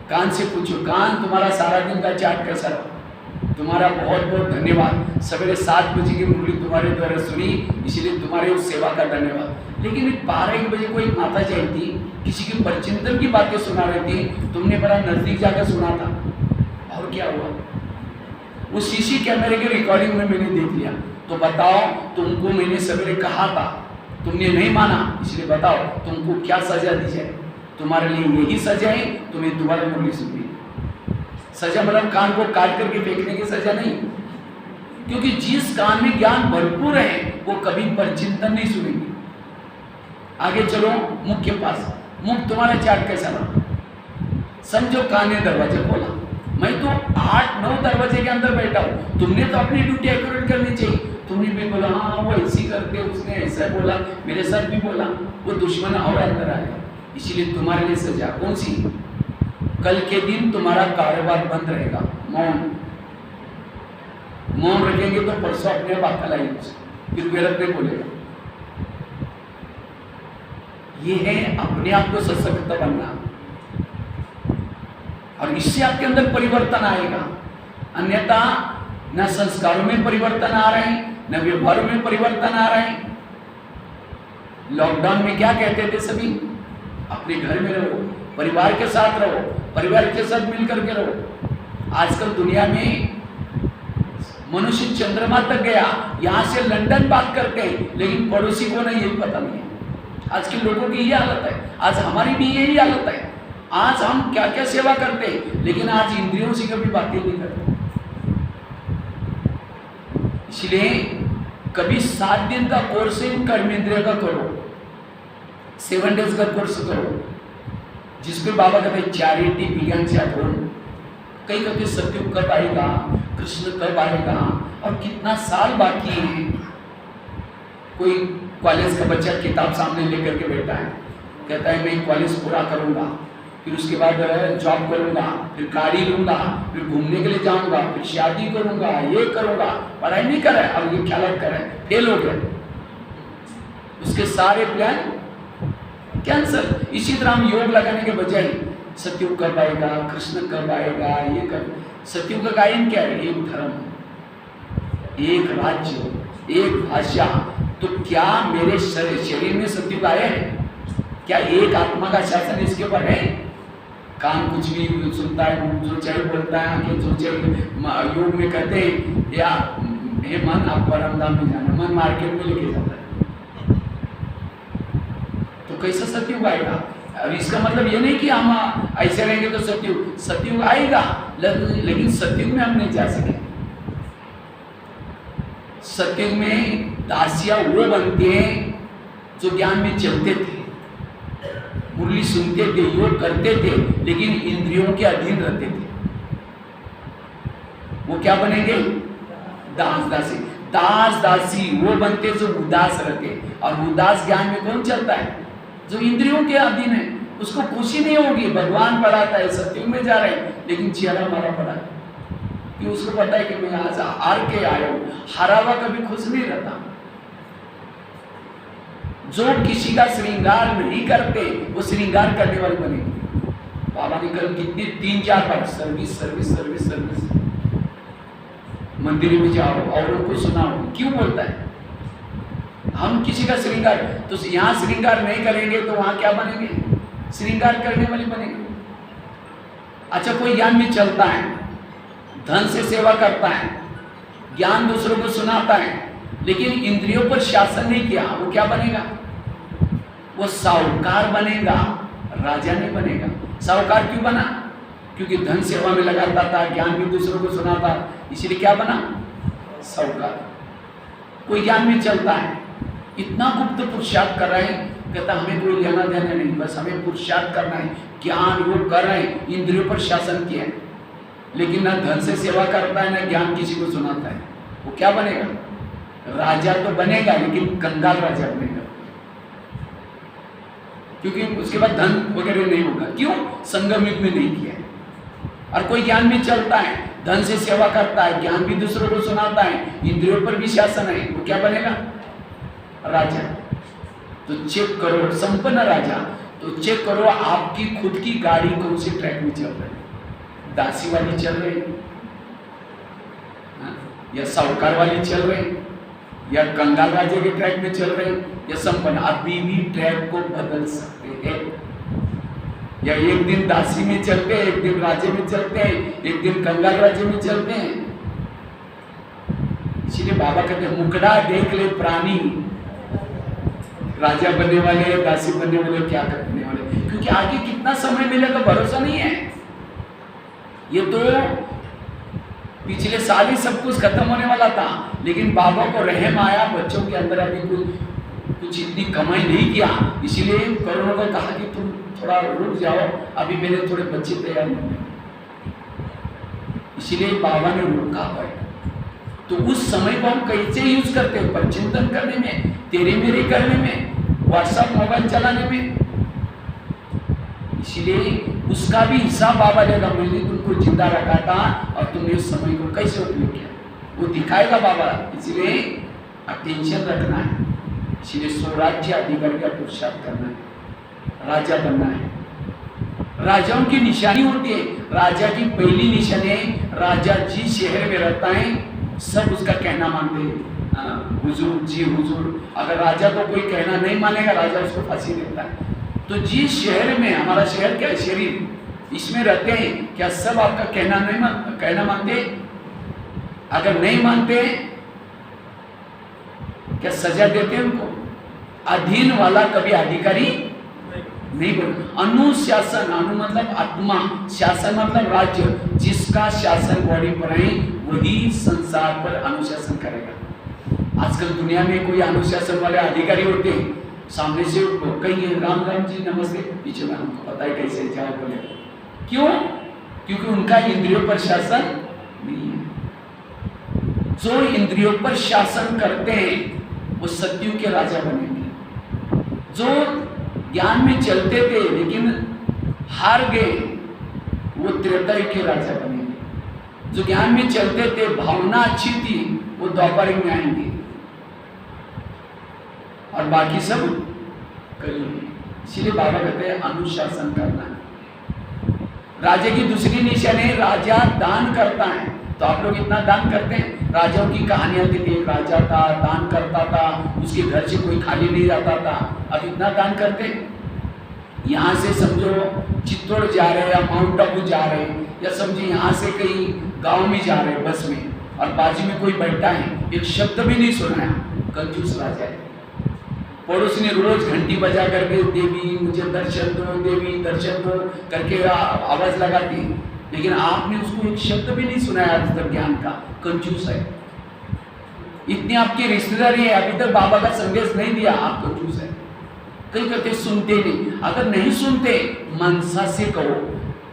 कान से पूछो, कान तुम्हारा सारा दिन का चार्ट कैसा रहा? तुम्हारा बहुत बहुत धन्यवाद, सवेरे 7 बजे की मुरली तुम्हारे द्वारा सुनी, इसलिए तुम्हारे उस सेवा का धन्यवाद। लेकिन 12-1 बजे कोई माता जी थी, किसी की परिचिंतन की बातें सुना रही थी, तुमने बड़ा नजदीक जाकर सुना था, और क्या हुआ? वो सीसी कैमरे के रिकॉर्डिंग में मैंने देख लिया। तो बताओ, तुमको मैंने सवेरे कहा था, तुमने नहीं माना, इसलिए बताओ तुमको क्या सजा दी जाए? तुम्हारे लिए यही सजा है, तुम्हें दोबारा मुरली सुननी। सजा मतलब कान को काट करके फेंकने की सजा नहीं, क्योंकि जिस कान में ज्ञान भरपूर है वो कभी परचिंतन नहीं सुनेंगे। आगे चलो मुख के पास, मुख तुम्हारा चार्ट कैसा रहा? समझो कान ने दरवाजा खोला, मैं तो 8-9 दरवाजे के अंदर बैठा हूँ, तुमने तो अपनी ड्यूटी एक्यूरेट करनी चाहिए। तुमने भी बोला हाँ वो ऐसी करते, उसने ऐसा बोला, मेरे साथ भी बोला, वो दुश्मन और अंदर आया, इसलिए तुम्हारे लिए सजा कौन सी? कल के दिन तुम्हारा कारोबार बंद रहेगा, मौन रखेंगे तो परसों अपने आप अकल आएगी, फिर विरत नहीं बोलेगा। ये है अपने आप को सशक्त बनना, और इससे आपके अंदर परिवर्तन आएगा। अन्यथा न संस्कारों में परिवर्तन आ रहे हैं, न व्यवहारों में परिवर्तन आ रहे हैं। लॉकडाउन में क्या कहते थे सभी? अपने घर में रहो, परिवार के साथ रहो, परिवार के साथ मिलकर के रहो। आजकल दुनिया में मनुष्य चंद्रमा तक गया, यहां से लंदन बात करते हैं, लेकिन पड़ोसी को नहीं, यही पता नहीं है। आज के लोगों की यही हालत है, आज हमारी भी यही हालत है। आज हम क्या क्या सेवा करते हैं, लेकिन आज इंद्रियों से कभी बातें नहीं करते। इसलिए कभी 7 दिन का कोर्स कर्मेंद्रिय का करो, 7 डेज का कोर्स करो, जिसको बाबा कहते हैं चैरिटी बिगिंस एट होम। कई कहते सत्युग कब आएगा, कृष्ण कब आएगा, और कितना साल बाकी है। कोई कॉलेज का बच्चा किताब सामने लेकर के बैठा है, कहता है मैं कॉलेज पूरा करूंगा, फिर उसके बाद जॉब करूंगा, फिर गाड़ी लूंगा, फिर घूमने के लिए जाऊंगा, फिर शादी करूंगा, ये करूंगा। पढ़ाई नहीं कर रहा है, अब ये ख्याल कर रहा है, फेल हो गया, उसके सारे प्लान कैंसल। इसी तरह हम योग लगाने के बजाय सत्युग कब आएगा, कृष्ण कब आएगा, ये कब। सत्युग का गायन क्या है? एक धर्म, एक राज्य, एक भाषा। तो क्या मेरे शरीर में सत्युग आया है? क्या एक आत्मा का शासन इसके ऊपर है? कान कुछ भी सुनता है, जो चाहे बोलता है, आंखें जो चाहे। योग में कहते हैं या ये मन आप परम धाम में जाना, मन मार्केट में लेके जाता है, तो कैसा सत्युग आएगा? अब इसका मतलब ये नहीं कि हम ऐसे रहेंगे तो सत्युग आएगा, लेकिन सत्युग में हम नहीं जा सके। सत्युग में दासियां वो बनते हैं जो ज्ञान में चलते थे, मुरली सुनते थे, योग करते थे, लेकिन इंद्रियों के अधीन रहते थे। वो क्या बनेंगे? दास दासी। दास दासी वो बनते जो उदास रहते, और उदास ज्ञान में कौन चलता है? जो इंद्रियों के अधीन है। उसको खुशी नहीं होगी, भगवान पढ़ाता है, सत्युग में जा रहे हैं, लेकिन चेहरा मारा पड़ा है, कि उसको पता है कि मैं आज हार के आया हूं। हारा हुआ कभी खुश नहीं रहता। जो किसी का श्रृंगार नहीं करते वो श्रृंगार करने वाले बनेंगे। बाबा ने कल कितनी 3-4 बार सर्विस सर्विस सर्विस सर्विस, मंदिर में जाओ औरों को सुनाओ, क्यों बोलता है? हम किसी का श्रृंगार, तो यहाँ श्रृंगार नहीं करेंगे तो वहां क्या बनेंगे? श्रृंगार करने वाले बनेंगे। अच्छा, कोई ज्ञान में चलता है, धन से सेवा करता है, ज्ञान दूसरों को सुनाता है, लेकिन इंद्रियों पर शासन नहीं किया, वो क्या बनेगा? वो साहूकार बनेगा, राजा नहीं बनेगा। साहूकार क्यों बना? क्योंकि धन सेवा में लगाता था, ज्ञान भी दूसरों को सुनाता, इसलिए क्या बना? साहूकार। कोई ज्ञान में चलता है, इतना गुप्त पुरुषार्थ कर रहे हैं, कहता हमें कोई लेना देना नहीं, बस हमें पुरुषार्थ करना है, ज्ञान योग कर रहे हैं, इंद्रियों पर शासन किया है, लेकिन ना धन से सेवा करता है ना ज्ञान किसी को सुनाता है, वो क्या बनेगा? राजा तो बनेगा, लेकिन कंगाल राजा बनेगा, क्योंकि उसके बाद धन वगैरह नहीं होगा। क्यों? संगम युग में नहीं किया। और कोई ज्ञान में चलता है, धन से सेवा करता है, ज्ञान भी दूसरों को सुनाता है, इंद्रियों पर भी शासन है, वो क्या बनेगा? राजा। तो चेक करो, संपन्न राजा, तो चेक करो आपकी खुद की गाड़ी कौन से ट्रैक में चल रही है? दासी वाली चल रही या साहूकार वाली चल रही या कंगाल राजा के ट्रैक में चल रही या संपन्न? अभी भी ट्रैक को बदल सकते हैं, या एक दिन दासी में चलते हैं, एक दिन राज्य में चलते हैं, एक दिन कंगाल राज्य में चलते हैं। इसीलिए बाबा कहते हैं मुकड़ा देख ले प्राणी, राजा बनने वाले दासी बनने वाले क्या करने वाले, क्योंकि आगे कितना समय मिलेगा भरोसा नहीं है। ये तो पिछले साल ही सब कुछ खत्म होने वाला था, लेकिन बाबा को रहम आया, बच्चों के अंदर अभी कुछ इतनी कमाई नहीं किया, इसीलिए करोड़ों को कहा कि तुम थोड़ा रुक जाओ, अभी मेरे थोड़े बच्चे तैयार नहीं हुए, इसीलिए बाबा ने रोका है। तो उस समय को हम कैसे यूज करते हैं? पर चिंतन करने में, तेरे मेरे करने में, व्हाट्सएप मोबाइल चलाने में। इसीलिए उसका भी हिसाब बाबा लेगा, मैंने तुमको जिंदा रखा था और तुमने उस समय को कैसे उपयोग किया, वो दिखाएगा बाबा। इसलिए अटेंशन रखना है, इसलिए स्वराज्य अधिकारी का पुरुषार्थ करना है, राजा बनना है। राजाओं की निशानी होती है, राजा की पहली निशानी है, राजा जिस शहर में रहता है सब उसका कहना मानते हैं, हुजूर जी हुजूर। अगर राजा को कोई कहना नहीं मानेगा, राजा उसको फांसी देता है। तो जिस शहर में, हमारा शहर क्या है, शरीर, इसमें रहते हैं, क्या सब आपका कहना मानते? अगर नहीं मानते क्या सजा देते हैं उनको? अधीन वाला कभी अधिकारी नहीं बना। अनुशासन, अनु मतलब आत्मा, शासन मतलब राज्य, जिसका शासन बॉडी पर है वही संसार पर अनुशासन करेगा। आजकल दुनिया में कोई अनुशासन वाले अधिकारी होते हैं, सामने से कहीं राम राम जी नमस्ते, पीछे में हमको पता है कैसे जाओ बोले। क्यों? क्योंकि उनका इंद्रियों पर शासन नहीं है। जो इंद्रियों पर शासन करते हैं वो सतयुग के राजा बनेंगे। जो ज्ञान में चलते थे लेकिन हार गए, वो त्रेता युग के राजा बनेंगे। जो ज्ञान में चलते थे, भावना अच्छी थी, वो द्वापर युग में आएंगे और बाकी सब करेंगे। इसीलिए बाबा कहते हैं अनुशासन करना है। राजा की दूसरी निशानी है, राजा दान करता है। तो आप लोग इतना दान करते हैं? राजाओं की कहानियां थी, एक राजा था, दान करता था, उसके घर से कोई खाली नहीं जाता था। अब इतना दान करते हैं? यहाँ से समझो चित्तौड़ जा रहे हैं या माउंट आबू जा रहे हैं, या समझो यहाँ से कहीं गांव में जा रहे हैं बस में, और बाजू में कोई बैठा है, एक शब्द भी नहीं सुना है, कंजूस राजा है। पड़ोसी ने रोज घंटी बजा करके देवी मुझे दर्शन दो, देवी दर्शन दो करके आवाज लगाती, लेकिन आपने उसको एक शब्द भी नहीं सुनाया आज तक ज्ञान का, कंजूस है। इतनी आपकी रिश्तेदारी है, अभी तक बाबा का संदेश नहीं दिया, आप कंजूस है। कई कहते सुनते नहीं, अगर नहीं सुनते मनसा से कहो,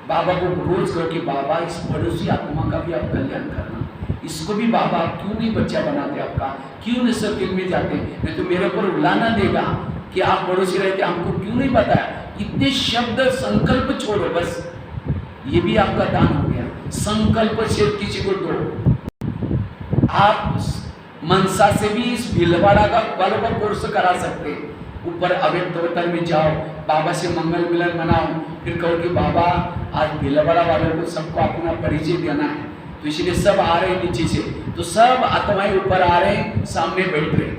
बाबा को रोज कहो कि बाबा इस पड़ोसी आत्मा का भी आप कल्याण करना, इसको भी बाबा क्यों नहीं बच्चा बनाते आपका, क्यों नहीं सर्किल में जाते, नहीं तो मेरे ऊपर उलाना देगा कि आप पड़ोसी रहते, हमको क्यों नहीं बताया। इतने शब्द संकल्प छोड़ो, बस ये भी आपका दान हो गया। संकल्प से किसी को दो। आप मनसा से भी इस भीलवाड़ा का वालों का कोर्स करा सकते हैं, ऊपर अव्यक्त अवतार में जाओ, बाबा से मंगल मिलन मनाओ, फिर कहो कि बाबा आज भीलवाड़ा वालों को सबको अपना परिचय देना है, तो इसलिए सब आ रहे हैं नीचे से, तो सब आत्माएं ऊपर आ रहे हैं, सामने बैठ रहे।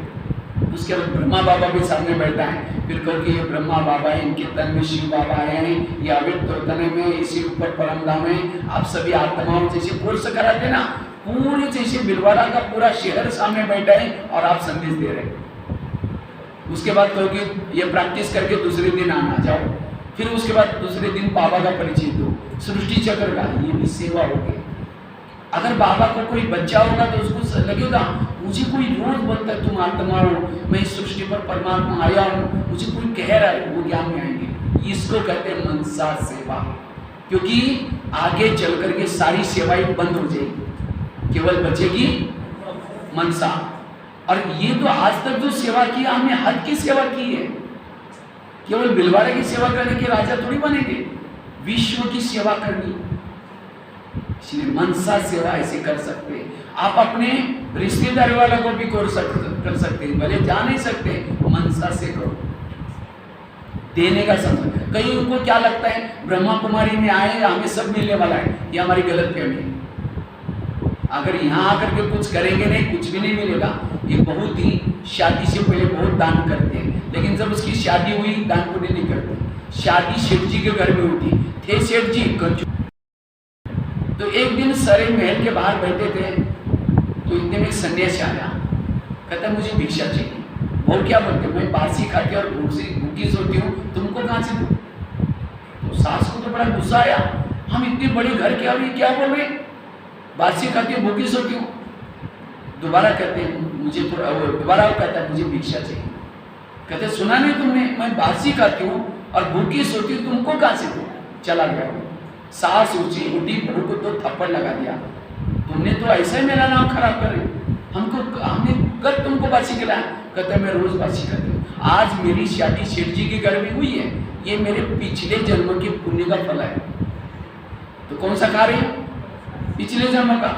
उसके बाद ब्रह्मा बाबा भी सामने बैठा है, फिर कहो कि ये ब्रह्मा बाबा है, इनके तन में शिव बाबा आए हैं, ये अव्यक्त अवतार में इसी ऊपर परम धाम है, आप सभी आत्माओं जैसे कोर्स कराते ना, पूरे जैसे भीलवाड़ा का पूरा शहर सामने बैठा है और आप संदेश दे रहे हैं। उसके बाद कहो कि ये प्रैक्टिस करके दूसरे दिन आना जाओ, फिर उसके बाद दूसरे दिन बाबा का परिचय दो, सृष्टि चक्र का, ये भी सेवा होगी। अगर बाबा को कोई बच्चा होगा तो उसको लगेगा मुझे कोई रोज बोलता है तुम आत्मा हो, मैं इस सृष्टि पर परमात्मा आया हूँ, मुझे कोई कह रहा है, वो ज्ञान में आएंगे। इसको कहते हैं मनसा सेवा, क्योंकि आगे चल करके सारी सेवाएं बंद हो जाएगी, केवल बचेगी मनसा। और ये तो आज तक जो सेवा की हमने हद की सेवा की है, केवल भीलवाड़ा की सेवा करने के राजा थोड़ी बनेंगे, विश्व की सेवा करनी, इसलिए मनसा सेवा ऐसे कर सकते हैं। आप अपने रिश्तेदार वालों को भी कर सकते हैं, भले जा नहीं सकते, मनसा से करो, देने का समझ। कहीं उनको क्या लगता है ब्रह्मा कुमारी में आए हमें सब मिलने वाला है, ये हमारी गलत फहमी है। अगर यहाँ आकर के कुछ करेंगे नहीं, कुछ भी नहीं मिलेगा। ये बहुत ही शादी से पहले बहुत दान करते हैं, लेकिन जब उसकी शादी हुई दान पुण्य नहीं करते। शादी सेठ जी के घर में होती थे, सेठ जी तो एक दिन सारे महल के बाहर बैठे थे, तो इतने में सन्यासी आया, कहता मुझे भिक्षा चाहिए। वो क्या बोलते, मैं बासी खाती और भूखी सोती हूँ, तुमको कहाँ से दूँ? तो सास को तो बड़ा गुस्सा आया, हम इतने बड़े घर के अभी क्या बोल रहे, बासी खाती हूँ भूखी सोती हूँ। दोबारा कहते हैं मुझे थोड़ा, दोबारा कहता है मुझे भिक्षा चाहिए। कहते सुना नहीं तुमने, मैं बासी खाती हूँ और भूखी सोती हूँ, तुमको कहाँ से दूँ? चला गया। सास ऊंची उठी, बहू को तो थप्पड़ लगा दिया, तुमने तो ऐसा ही मेरा नाम खराब कर रही, हमने कब तुमको बासी खिलाया? कहते मैं रोज बासी खाती हूँ। आज मेरी शादी सेठ जी के घर में हुई है, ये मेरे पिछले जन्म के पुण्य का फल है। तो कौन सा खा रही? पिछले जन्म का।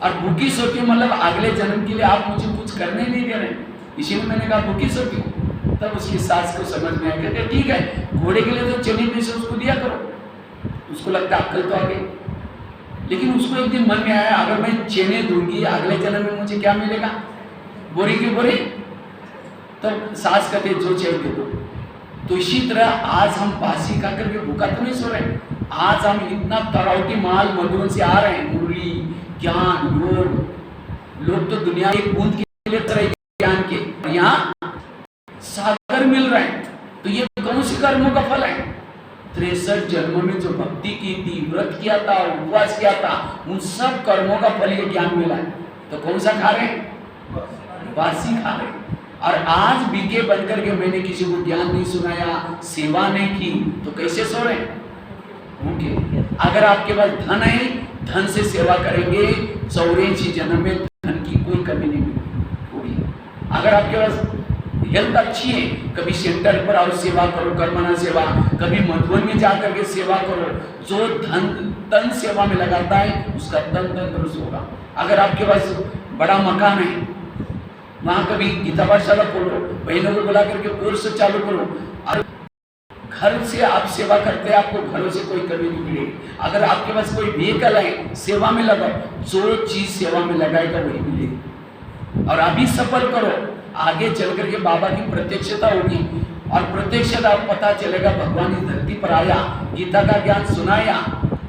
और भूखी सोती हूँ मतलब अगले जन्म के लिए आप मुझे कुछ करने नहीं दे रहे, इसीलिए मैंने कहा भूखी सोती हूँ। तब उसकी सास को समझ में आया, कहते ठीक है, घोड़े के लिए तो चने पैसे उसको दिया करो। उसको लगता अक्ल तो आ गई, लेकिन उसको एक दिन मन में आया अगर मैं चने दूंगी अगले जन्म में मुझे क्या मिलेगा? बोरी की बोरी। तब सास कहते जो चाहिए दे दो। तो इसी तरह आज हम बासी खा करके भूखा तो नहीं सो रहे, आज हम इतना तरावटी माल मधुबन से आ रहे हैं, मुरली ज्ञान योग। लोग तो दुनिया एक बूंद के लिए तरह ज्ञान के, यहाँ सागर मिल रहे हैं। तो ये कौन सी कर्मों का फल है? 63 जन्मों में जो भक्ति की थी, व्रत किया था, उपवास किया था, उन सब कर्मों का फल ये ज्ञान मिला है। तो कौन सा खा रहे? बासी खा रहे। और आज बीके बनकर के मैंने किसी को ज्ञान नहीं सुनाया, सेवा नहीं की, तो कैसे सो रहे? भूखे। अगर आपके पास धन है, धन से सेवा करेंगे, 84 जन्म में धन की कोई कमी नहीं होगी। अगर आपके पास हेल्थ अच्छी है, कभी सेंटर पर आओ सेवा करो, कर्मना सेवा, कभी मधुबन में जाकर के सेवा करो। जो धन तन सेवा में लगाता है उसका तन तंदुरुस्त होगा। अगर आपके पास बड़ा मकान है, वहां कभी गीता पाठशाला खोलो, बहनों को बुला करके कोर्स चालू करो। और घर से आप सेवा करते हैं, आपको घरों से कोई कमी नहीं मिलेगी। अगर आपके पास कोई व्हीकल है, सेवा में लगाओ, जो चीज सेवा में लगाएगा वही मिलेगी। और अभी सफल करो, आगे चल करके बाबा की प्रत्यक्षता होगी। और प्रत्यक्षता पता चलेगा भगवान इस धरती पर आया, गीता का ज्ञान सुनाया,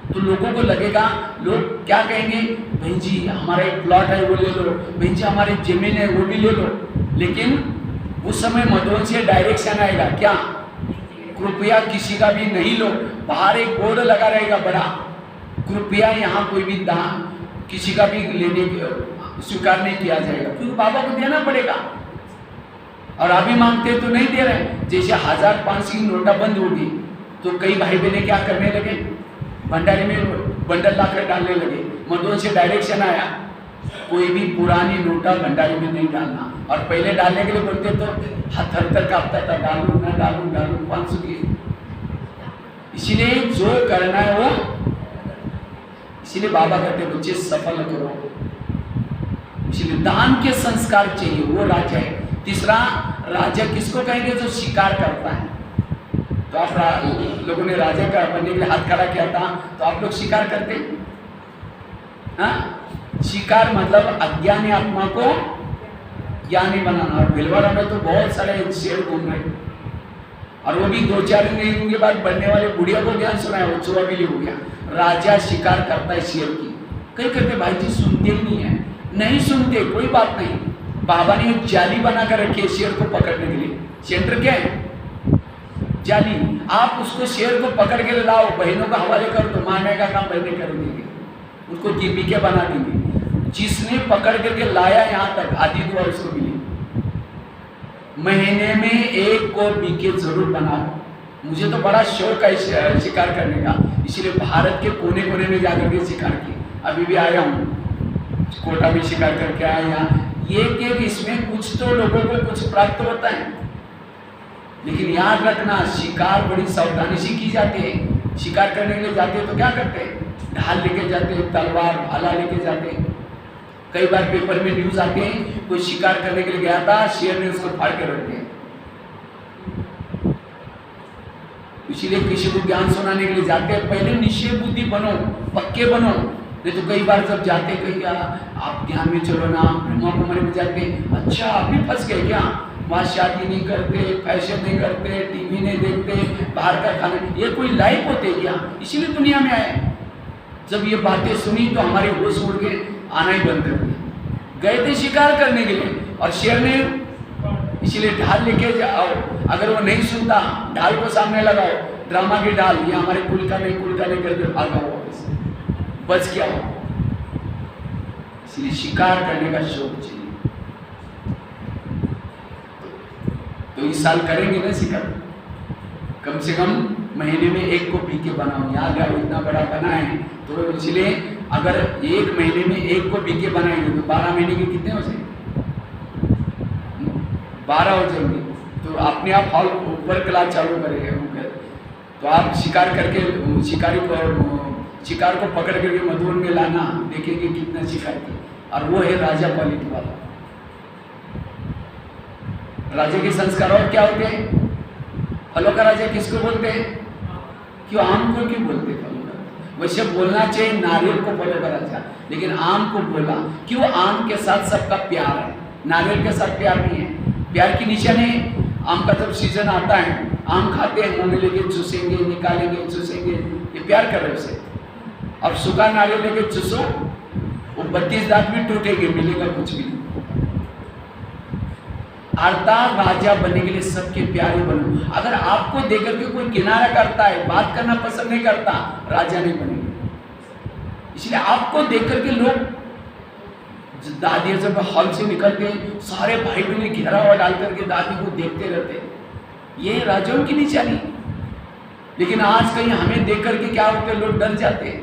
तो लोगों को लगेगा, लोग क्या कहेंगे, बहन जी हमारा एक प्लॉट है वो ले लो, बहन जी हमारी जमीन है वो भी ले लो। लेकिन उस समय मधुबन से डायरेक्शन आएगा, क्या कृपया किसी का भी नहीं लो। बाहर एक बोर्ड लगा रहेगा बड़ा, कृपया यहाँ कोई भी दान किसी का भी लेने स्वीकार नहीं किया जाएगा, क्योंकि बाबा को देना पड़ेगा। और अभी मांगते तो नहीं दे रहे। जैसे 1000-500 की नोटा बंद होगी तो कई भाई बहने क्या करने लगे, भंडारे में बंडल लाकर डालने लगे। मधुबन से डायरेक्शन आया, कोई भी पुरानी नोटा भंडारे में नहीं डालना। और पहले डालने के लिए बोलते तो हाथ थर कांपता था, डालू ना डालू, डालू 500 की। इसीलिए जो करना है वो, इसीलिए बाबा कहते बच्चे सफल करो। इसलिए दान के संस्कार चाहिए, वो राजा है। तीसरा, राजा किसको कहेंगे? जो शिकार करता है। तो आप लोगों ने राजा का बनने के लिए हाथ खड़ा किया था, तो आप लोग शिकार करते? हाँ, शिकार मतलब अज्ञानी आत्मा को ज्ञानी बनाना। और भिलवाड़ा में तो बहुत सारे शेर घूम रहे, और वो भी 2-4 दिन के बाद बनने वाले बुढ़िया को ज्ञान सुनाया, वो चुहा बिल्ली हो गया। राजा शिकार करता है शेर की। कई कहते भाई जी सुनते ही नहीं है। नहीं सुनते, कोई बात नहीं। बाबा ने एक जाली बना कर रखी है शेर को पकड़ने के लिए। सेंटर क्या है? जाली। आप उसको शेर को पकड़ के लाओ, बहनों का हवाले करो तो मारने का काम बहनें कर देंगे, उसको जीविका बना देंगे। जिसने पकड़ करके लाया यहाँ तक, आधी दुआ उसको मिली। महीने में 1 को बीके जरूर बनाओ। मुझे तो बड़ा शौक है शिकार करने का, इसलिए भारत के कोने कोने में जाकर के शिकार किए। अभी भी आया हूँ, कोटा में शिकार करके आया यहाँ। ये इसमें कुछ तो लोगों को कुछ प्राप्त होता है, लेकिन याद रखना शिकार बड़ी सावधानी से की जाती है। शिकार करने के लिए जाते हैं तो क्या करते हैं? ढाल लेके जाते हैं, तलवार भाला लेके जाते हैं। कई बार पेपर में न्यूज आते हैं, कोई शिकार करने के लिए गया था, शेर ने उसको फाड़ के रख दिया। इसीलिए किसी को ज्ञान सुनाने के लिए जाते हैं, पहले निश्चय बुद्धि बनो, पक्के बनो। नहीं तो कई बार जब जाते कहीं आप ध्यान में चलो ना, ब्रह्मा कुमारी में जाते, अच्छा अभी फंस गए क्या? वहाँ शादी नहीं करते, फैशन नहीं करते, टीवी नहीं देखते, बाहर का खाना, ये कोई लाइफ होते क्या? इसीलिए दुनिया में आए। जब ये बातें सुनी तो हमारे होश उड़ के आना ही बंद कर दिया। गए थे शिकार करने के लिए, और शेर ने, इसलिए ढाल लेके जाओ। अगर वो नहीं सुनता, ढाल को सामने लगाओ, ड्रामा की ढाल, ये हमारे कुल का नहीं करके भागा हुआ, बच गया हो। इसलिए शिकार करने का शौक चाहिए। तो इस साल करेंगे ना शिकार, कम से कम महीने में 1 को पी के बनाओ। याद है इतना बड़ा बना है, तो इसलिए अगर 1 महीने में 1 को पी के बनाएंगे तो 12 महीने के कितने हो जाएंगे? 12 हो जाएंगे। तो अपने आप हॉल ऊपर क्लास चालू करेंगे। तो आप शिकार करके शिकार को पकड़ करके मधुबन में लाना, देखेंगे कितना शिकार किया। और वो है राजा क्वालिटी वाला। राजा के संस्कार और क्या होते हैं? फलों का राजा किसको बोलते हैं? क्यों आम को क्यों बोलते हैं फलों का? वैसे बोलना चाहिए नारियल को फलों का राजा, लेकिन आम को बोला क्यों? आम के साथ सबका प्यार है, नारियल के साथ प्यार नहीं है। प्यार की निशानी आम का जब सीजन आता है, आम खाते हैं, मुंह में लेके चूसेंगे, निकालेंगे, चूसेंगे, ये प्यार कर रहे उसे। अब सूखा नारियल लेके चूसो, वो 32 दांत भी टूटेंगे, मिलेगा कुछ भी नहीं। अर्थात राजा बनने के लिए सबके प्यारे बनो। अगर आपको देकर के कोई किनारा करता है, बात करना पसंद नहीं करता, राजा नहीं बनेगा। इसलिए आपको देकर के लोग, दादी जब हॉल से निकलते सारे भाई बहन घेरा हुआ डाल करके दादी को देखते रहते, ये राजाओं की निशानी। लेकिन आज कहीं हमें देख करके क्या होते, लोग डर जाते हैं।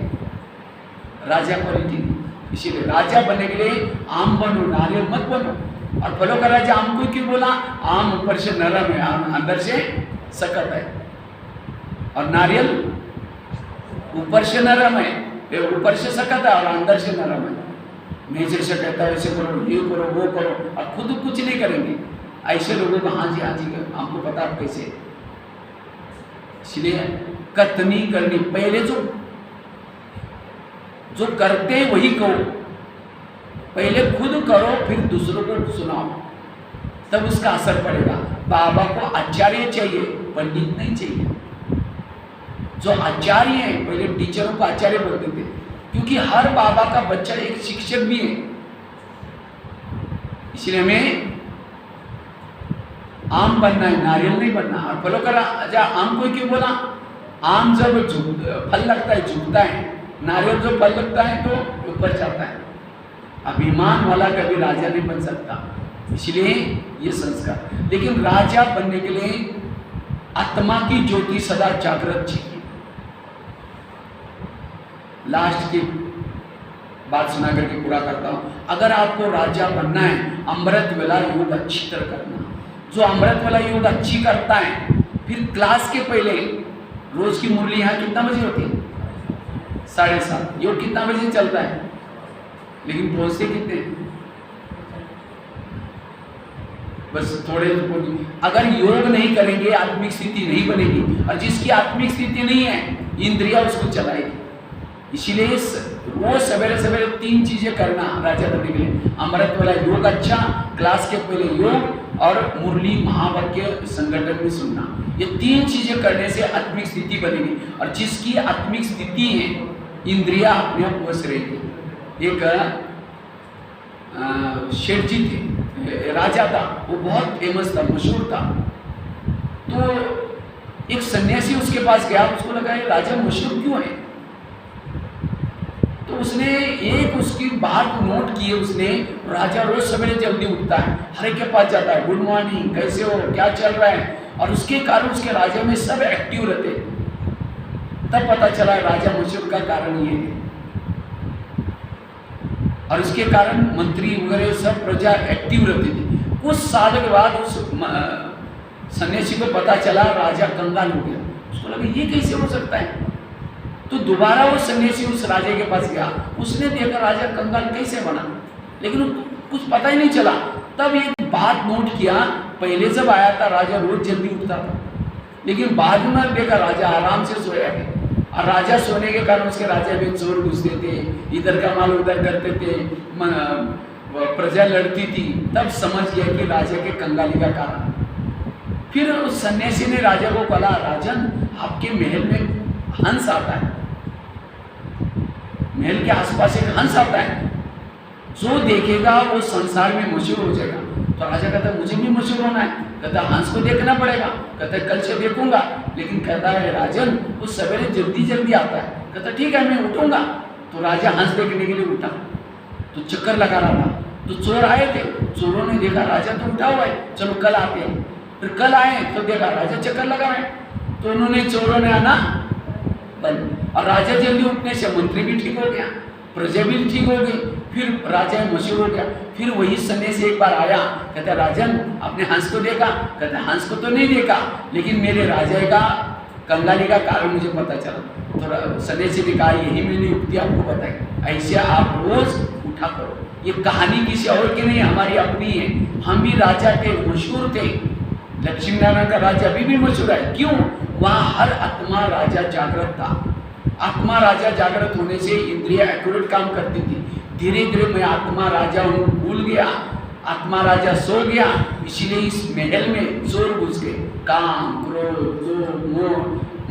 राजा क्वालिटी नहीं। इसीलिए राजा बनने के लिए आम बनो, नारियल मत बनो। और फलों का राजा आम को क्यों बोला? आम ऊपर से नरम है, आम अंदर से सख्त है, और नारियल ऊपर से नरम है, ऊपर से सख्त है और अंदर से नरम है। मैं जैसे कहता है वैसे करो, ये करो, वो करो, और खुद कुछ नहीं करेंगे। ऐसे लोगों को हाँ जी हमको पता आप कैसे। इसलिए कतनी करनी, पहले जो करते वही करो। पहले खुद करो, फिर दूसरों को सुनाओ, तब उसका असर पड़ेगा। बाबा को आचार्य चाहिए, पंडित नहीं चाहिए। जो आचार्य है, पहले टीचरों को आचार्य बोलते थे, क्योंकि हर बाबा का बच्चा एक शिक्षक भी है। इसलिए हमें आम बनना है, नारियल नहीं बनना। और फलों का राजा आम को क्यों बोला? आम जब फल लगता है झुकता है, नारियल जो फल लगता है तो ऊपर जाता है। अभिमान वाला कभी राजा नहीं बन सकता, इसलिए ये संस्कार। लेकिन राजा बनने के लिए आत्मा की ज्योति सदा जागृत चाहिए। लास्ट की बात सुना करके पूरा करता हूं। अगर आपको राजा बनना है, अमृत वेला योग अच्छी तरह करना। जो अमृत वाला योग अच्छी करता है, फिर क्लास के पहले रोज की मुरली यहाँ कितना बजे होती है? 7:30। योग कितना बजे चलता है? लेकिन पहुंचते कितने? बस थोड़े अगर योग नहीं करेंगे आत्मिक स्थिति नहीं बनेगी, और जिसकी आत्मिक स्थिति नहीं है इंद्रिया उसको चलाएगी। इसीलिए रोज सवेरे सवेरे 3 चीजें करना राजा बनने के लिए, अमृत वाला योग अच्छा, क्लास के पहले योग और मुरली महावाक्य संगठन में सुनना, ये 3 चीजें करने से आत्मिक स्थिति बनेगी। और जिसकी आत्मिक स्थिति है इंद्रिया अपने आप वश रहेगी। एक शेठ जी थे, राजा था, वो बहुत फेमस था, मशहूर था। तो एक सन्यासी उसके पास गया, उसको लगा ये राजा मशहूर क्यों है, तो उसने एक उसकी बात नोट की है उसने, राजा रोज सवेरे जल्दी उठता है, हर एक के पास जाता है, गुड मॉर्निंग, कैसे हो, क्या चल रहा है, और उसके कारण उसके राजा में सब एक्टिव रहते। तब पता चला राजा मशहूर का कारण ये है, और इसके कारण मंत्री वगैरह सब प्रजा एक्टिव रहती थी। कुछ साल के बाद उस सन्यासी को पता चला राजा कंगाल हो गया। उसको लगा ये कैसे हो सकता है, तो दोबारा वो सन्यासी उस राजा के पास गया, उसने देखा राजा कंगाल कैसे बना, लेकिन कुछ पता ही नहीं चला। तब एक बात नोट किया, पहले जब आया था राजा रोज जल्दी उठता था, लेकिन बाद में देखा राजा आराम से सोया है, और राजा सोने के कारण उसके राजा भी चोर घुसते थे, इधर का माल उधर करते थे, प्रजा लड़ती थी। तब समझ गया कि राजा के कंगाली का कारण। फिर उस सन्यासी ने राजा को कहा, राजन आपके महल में हंस आता है, महल के आसपास एक हंस आता है, जो देखेगा वो संसार में मशहूर हो जाएगा। तो राजा कहता है मुझे भी मशहूर होना है, कहता हंस को देखना पड़ेगा, कहता है कल से देखूंगा, लेकिन कहता है राजन वो सवेरे जल्दी आता है, कहता ठीक है मैं उठूंगा। तो राजा हंस देखने के लिए उठा, तो चक्कर लगा रहा था, तो चोर आए थे, चोरों ने देखा राजा तो उठा हुआ है, चलो कल आते हैं। फिर कल आए तो देखा राजा चक्कर लगा रहे, तो उन्होंने चोरों ने आना बंद, और राजा जल्दी उठने से मंत्री भी ठीक हो गया, प्रजा भी ठीक हो गई, फिर राजा मशहूर हो गया। फिर वही सन्यासी एक बार आया, कहता राजन आपने हंस को देखा, कहता हंस को तो नहीं देखा, लेकिन मेरे राजा का कंगाली का कारण मुझे पता चला। तो सन्यासी ने कहा यही मैंने युक्ति आपको बताई, ऐसे आप रोज उठा करो। ये कहानी किसी और की नहीं, हमारी अपनी है। हम भी राजा थे, मशहूर थे, लक्ष्मी नारायण का राज्य अभी भी मशहूर है। क्यों? वहाँ हर आत्मा राजा जागृत था। आत्मा राजा जागृत होने से इंद्रिया एक्यूरेट काम करती थी। धीरे धीरे मैं आत्मा राजा हूँ भूल गया, आत्मा राजा सो गया, इसीलिए इस महल में चोर घुस गए। काम, क्रोध, लोभ, मोह,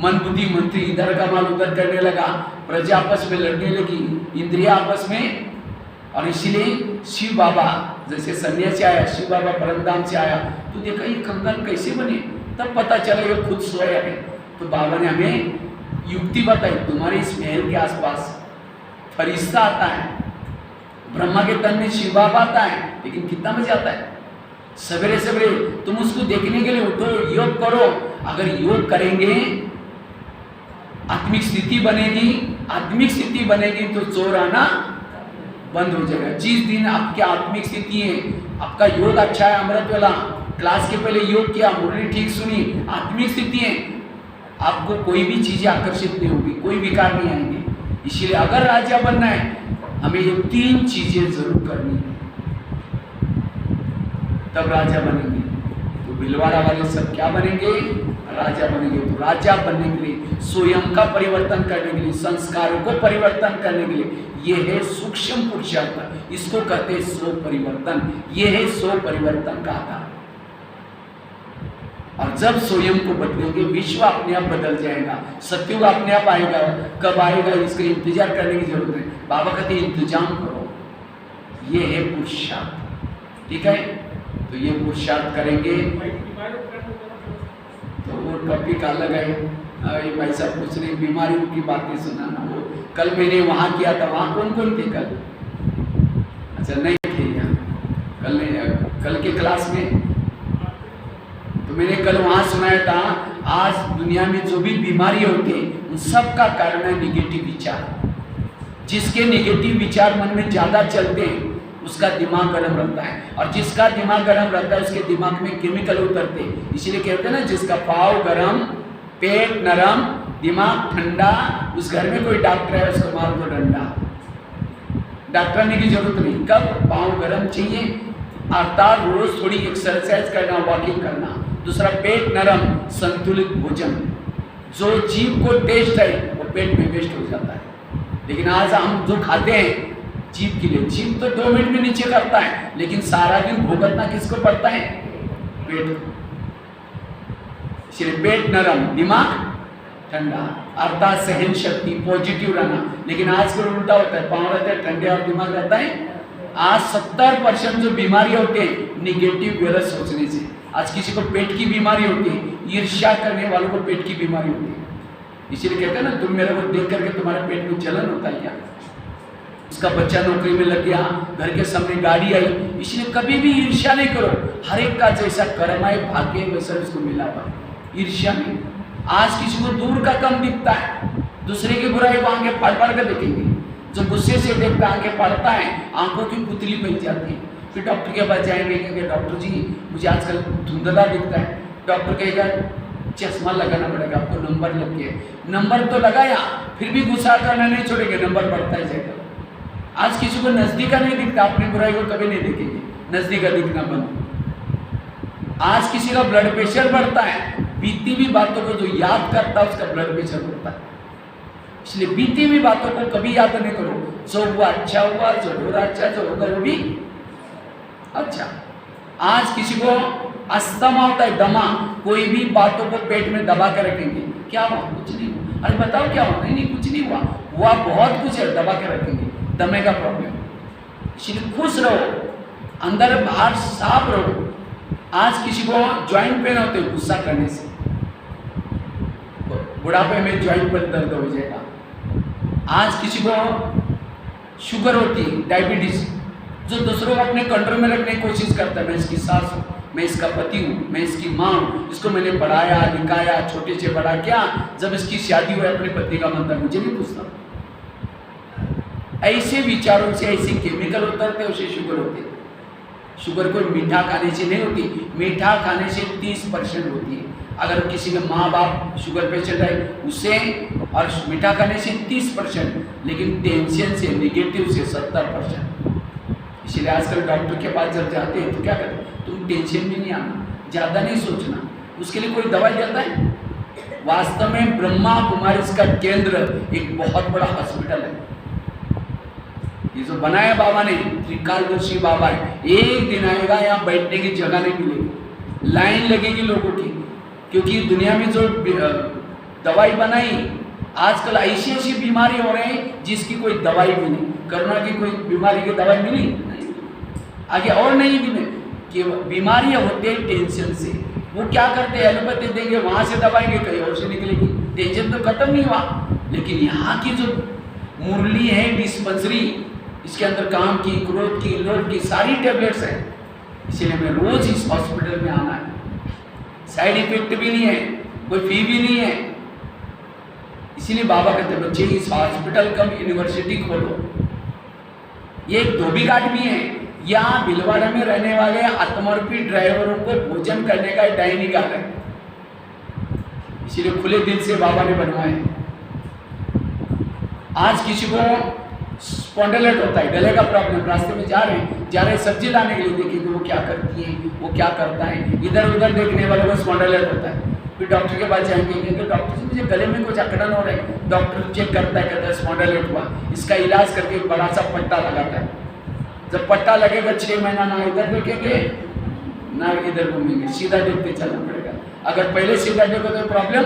मन बुद्धि मंत्री इधर का माल उधर करने लगा, प्रजा आपस में लड़ने लगी, इंद्रिया आपस में। और इसीलिए शिव बाबा जैसे सन्यासी आया, शिव बाबा परमधाम से आया, तो देखा ये कंगाल कैसे बने, तब पता चला ये खुद सोया है। तो बाबा ने हमें युक्ति बताई, तुम्हारे इस महल के आसपास फरिश्ता आता है, ब्रह्मा के तन में शिव बाबा आता है, लेकिन कितना मजा आता है। सवेरे सवेरे तुम उसको देखने के लिए उठो, योग करो। अगर योग करेंगे आत्मिक स्थिति बनेगी, आत्मिक स्थिति बनेगी तो चोर आना बंद हो जाएगा। जिस दिन आपकी आत्मिक स्थिति है, आपका योग अच्छा है, अमृत वाला क्लास के पहले योग किया, मुरली ठीक सुनी, आत्मिक स्थिति है, आपको कोई भी चीजें आकर्षित नहीं होगी, कोई विकार नहीं आएंगे। इसीलिए अगर राजा बनना है हमें ये 3 चीजें जरूर करनी है, तब राजा बनेंगे। तो भिलवाड़ा वाले सब क्या बनेंगे? राजा बनेंगे। तो राजा बनने के लिए, स्वयं का परिवर्तन करने के लिए, संस्कारों को परिवर्तन करने के लिए, ये है सूक्ष्म पुरुषार्थ, इसको कहते हैं स्व परिवर्तन। ये है स्व परिवर्तन का आधार। और जब स्वयं को बदलेंगे विश्व अपने आप बदल जाएगा, सत्युग अपने आप आएगा। कब आएगा इसका इंतजार करने की जरूरत है। बाबा कहते इंतजाम करो, ये है पुरुषार्थ। ठीक है, तो ये पुरुषार्थ करेंगे। तो वो टॉपिक अलग है, ये भाई साहब पूछ रहे बीमारियों की बातें सुनाना। वो कल मैंने वहाँ किया था, वहाँ कौन कौन थे कल? अच्छा नहीं थे यहाँ कल के क्लास में, तो मैंने कल वहाँ सुनाया था। आज दुनिया में जो भी बीमारी होती है उन सब का कारण है निगेटिव विचार। जिसके निगेटिव विचार मन में ज़्यादा चलते हैं उसका दिमाग गर्म रहता है, और जिसका दिमाग गर्म रहता है उसके दिमाग में केमिकल उतरते हैं। इसीलिए कहते हैं ना, जिसका पाँव गर्म, पेट नरम, दिमाग ठंडा, उस घर में कोई डॉक्टर है उसको मार दो डंडा। डॉक्टर आने की जरूरत नहीं। कब पाँव गर्म चाहिए, अर्थात रोज थोड़ी एक्सरसाइज करना, वॉकिंग करना। दूसरा, पेट नरम, संतुलित भोजन। जो जीभ को टेस्ट है वो पेट में वेस्ट हो जाता है। लेकिन आज हम जो खाते हैं जीभ के लिए, जीभ तो 2 मिनट में नीचे करता है, लेकिन सारा दिन भुगतना किसको पड़ता है? पेट। इसलिए पेट नरम, दिमाग ठंडा, अर्थात सहन शक्ति, पॉजिटिव रहना। लेकिन आजकल उल्टा होता है, पाँव रहते हैं ठंडे और दिमाग रहता है। आज 70% जो बीमारियां होती है निगेटिव गलत सोचने से। आज किसी को पेट की बीमारी होती है, ईर्ष्या करने वालों को पेट की बीमारी होती है। इसीलिए कहते हैं ना, तुम मेरे को देख करके तुम्हारे पेट में जलन होता है क्या? उसका बच्चा नौकरी में लग गया, घर के सामने गाड़ी आई, इसलिए कभी भी ईर्ष्या नहीं करो। हर एक का जैसा कर्म है, भाग्य वैसा उसको मिला हुआ, ईर्ष्या नहीं। आज किसी को दूर का कम दिखता है, दूसरे की बुराई को आंखें फाड़ फाड़ कर देखेंगे। जो गुस्से से देखता आंखें फाड़ता है, आंखों की पुतली बन जाती है। फिर डॉक्टर के पास जाएंगे, कहेंगे डॉक्टर जी मुझे आजकल धुंधला दिखता है। डॉक्टर कहेगा चश्मा लगाना पड़ेगा, आपको नंबर लग गया। नंबर तो लगाया, फिर भी गुस्सा करना नहीं छोड़ेंगे, नंबर बढ़ता ही जाएगा। आज किसी को नजदीका नहीं दिखता, अपनी बुराई को कभी नहीं देखेंगे, नजदीका दिखना बंद। आज किसी का ब्लड प्रेशर बढ़ता है, बीती हुई बातों को जो याद करता है उसका ब्लड प्रेशर बढ़ता है। इसलिए बीती हुई बातों को कभी याद नहीं करो। जो हुआ अच्छा हुआ, जो बुरा अच्छा, जो होगा वो भी अच्छा। आज किसी को अस्थमा होता है, दमा, कोई भी बातों को पेट में दबा कर रखेंगे, क्या हुआ? कुछ नहीं हुआ। अरे बताओ क्या हुआ? नहीं कुछ नहीं हुआ, हुआ बहुत कुछ है, दबा कर रखेंगे, दमे का प्रॉब्लम। इसलिए खुश रहो, अंदर बाहर साफ रहो। आज किसी को ज्वाइंट पेन होते गुस्सा करने से, बुढ़ापे में ज्वाइंट पर दर्द हो जाएगा। आज किसी को शुगर होती है, डायबिटीज, जो दूसरों को अपने कंट्रोल में रखने की कोशिश करता है। मैं इसकी सास हूँ, मैं इसका पति हूँ, मैं इसकी माँ हूँ, इसको मैंने पढ़ाया लिखाया, छोटे से बड़ा किया। जब इसकी शादी हुई अपने पति का मंत्र मुझे नहीं पूछता। ऐसे विचारों से ऐसे केमिकल उतरते, उसे शुगर होती है। शुगर कोई मीठा खाने से नहीं होती, मीठा खाने से 30% होती है। अगर किसी के माँ बाप शुगर पेशेंट है उसे, और मीठा खाने से 30%, लेकिन टेंशन से निगेटिव से 70%। इसलिए आजकल डॉक्टर के पास जब जाते हैं तो क्या करते हैं? तुम टेंशन में नहीं आना, ज़्यादा नहीं सोचना, उसके लिए कोई दवाई देता है? वास्तव में ब्रह्मा कुमारी का केंद्र एक बहुत बड़ा हॉस्पिटल है। ये जो बनाया बाबा ने, त्रिकालदर्शी बाबा है। एक दिन आएगा यहाँ बैठने की जगह नहीं मिलेगी, लाइन लगेगी लोगों की, क्योंकि दुनिया में जो दवाई बनाई, आजकल ऐसी ऐसी बीमारी हो रही है जिसकी कोई दवाई भी नहीं। कोरोना की कोई बीमारी की दवाई मिली नहीं, आगे और नहीं मिले। कि बीमारियां होती है टेंशन से। वो क्या करते हैं? एलोपैथी देंगे, वहां से दवाएंगे, कहीं और से निकलेगी। टेंशन तो खत्म नहीं हुआ, लेकिन यहाँ की जो मुरली है डिस्पेंसरी, इसके अंदर काम की, क्रोध की, लोभ की सारी टेबलेट्स हैं। इसीलिए मैं रोज इस हॉस्पिटल में आना है। साइड इफेक्ट भी नहीं है, कोई फी भी नहीं है। इसीलिए बाबा कहते हैं बच्चे इस हॉस्पिटल कम यूनिवर्सिटी खोलो। ये एक धोबी घाट भी है, यहाँ भिलवाड़ा में रहने वाले आत्मरूपी ड्राइवरों को भोजन करने का डाइनिंग घाट है। इसीलिए खुले दिल से बाबा ने बनवाए। आज किसी को स्पॉन्डिलाइट होता है, गले का प्रॉब्लम, रास्ते में जा रहे सब्जी लाने के लिए, देखिए वो क्या करती है, वो क्या करता है, इधर उधर देखने वालों को स्पॉन्डिलाइट होता है। फिर डॉक्टर के पास जाएंगे तो डॉक्टर से मुझे गले में कुछ अकड़न हो रहा है। डॉक्टर चेक करता है, कहता है स्पॉन्डिलाइट हुआ, इसका इलाज करके बड़ा सा पट्टा लगाता है। जब पट्टा लगेगा 6 महीना ना इधर देखेंगे ना इधर घूमेंगे, सीधा देखते चलना पड़ेगा। अगर पहले सीधा देखो तो प्रॉब्लम।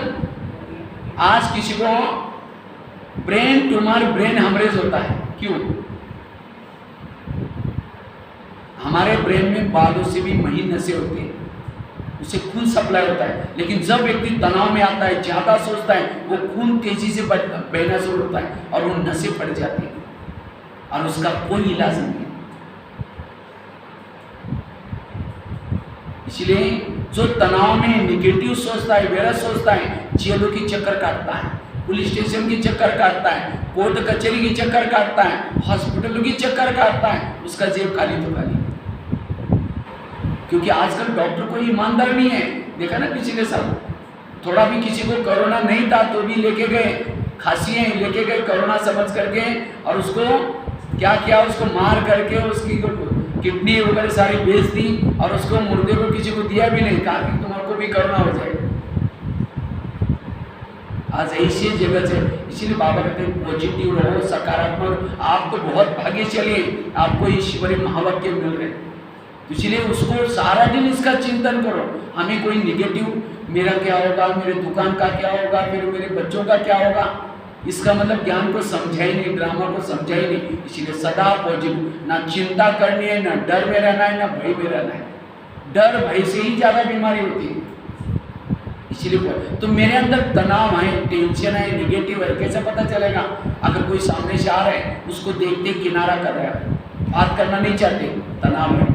आज किसी को ब्रेन ट्यूमर, ब्रेन हेमरेज होता है, क्यों? हमारे ब्रेन में बालों से भी महीन नसें होती है, उससे खून सप्लाई होता है। लेकिन जब व्यक्ति तनाव में आता है, ज्यादा सोचता है, वो खून तेजी से बहना शुरू होता है और वो नसें फट जाती है और उसका कोई इलाज नहीं है। इसलिए जो तनाव में निगेटिव सोचता है, वेरा सोचता है, जेलों की चक्कर काटता है, पुलिस स्टेशन की चक्कर काटता है, कोर्ट कचहरी की चक्कर काटता है, हॉस्पिटलों की चक्कर काटता है, उसका जेब खाली तो खाली। क्योंकि आजकल डॉक्टर कोई ईमानदार नहीं है। देखा ना पिछले साल, थोड़ा भी किसी को कोरोना नहीं था तो भी लेके गए, खांसी है लेके गए कोरोना समझ करके, और उसको क्या किया, उसको मार करके उसकी किडनी वगैरह सारी बेच दी और उसको मुर्दे को किसी को दिया भी नहीं, कहा कि तुम्हारे भी करुणा हो जाएगा। आज ऐसी जगह से, इसीलिए बाबा कहते हैं पॉजिटिव रहो, सकारात्मक। आप तो बहुत भाग्यशाली हैं, आपको ईश्वरीय महावाक्य मिल रहे हैं, तो इसलिए उसको सारा दिन इसका चिंतन करो। हमें कोई निगेटिव, मेरा क्या होगा, मेरे दुकान का क्या होगा, फिर मेरे बच्चों का क्या होगा, इसका मतलब ज्ञान को समझा ही नहीं, ड्रामा को समझा ही नहीं। इसलिए सदा पॉजिटिव, ना चिंता करनी है, ना डर में रहना है, ना भय में रहना है। डर भय से ही ज्यादा बीमारी होती है। इसलिए तो मेरे अंदर तनाव है, टेंशन है, निगेटिव है, कैसे पता चलेगा? अगर कोई सामने से आ रहा है, उसको देखते किनारा कर रहा है, बात करना नहीं चाहते, तनाव है।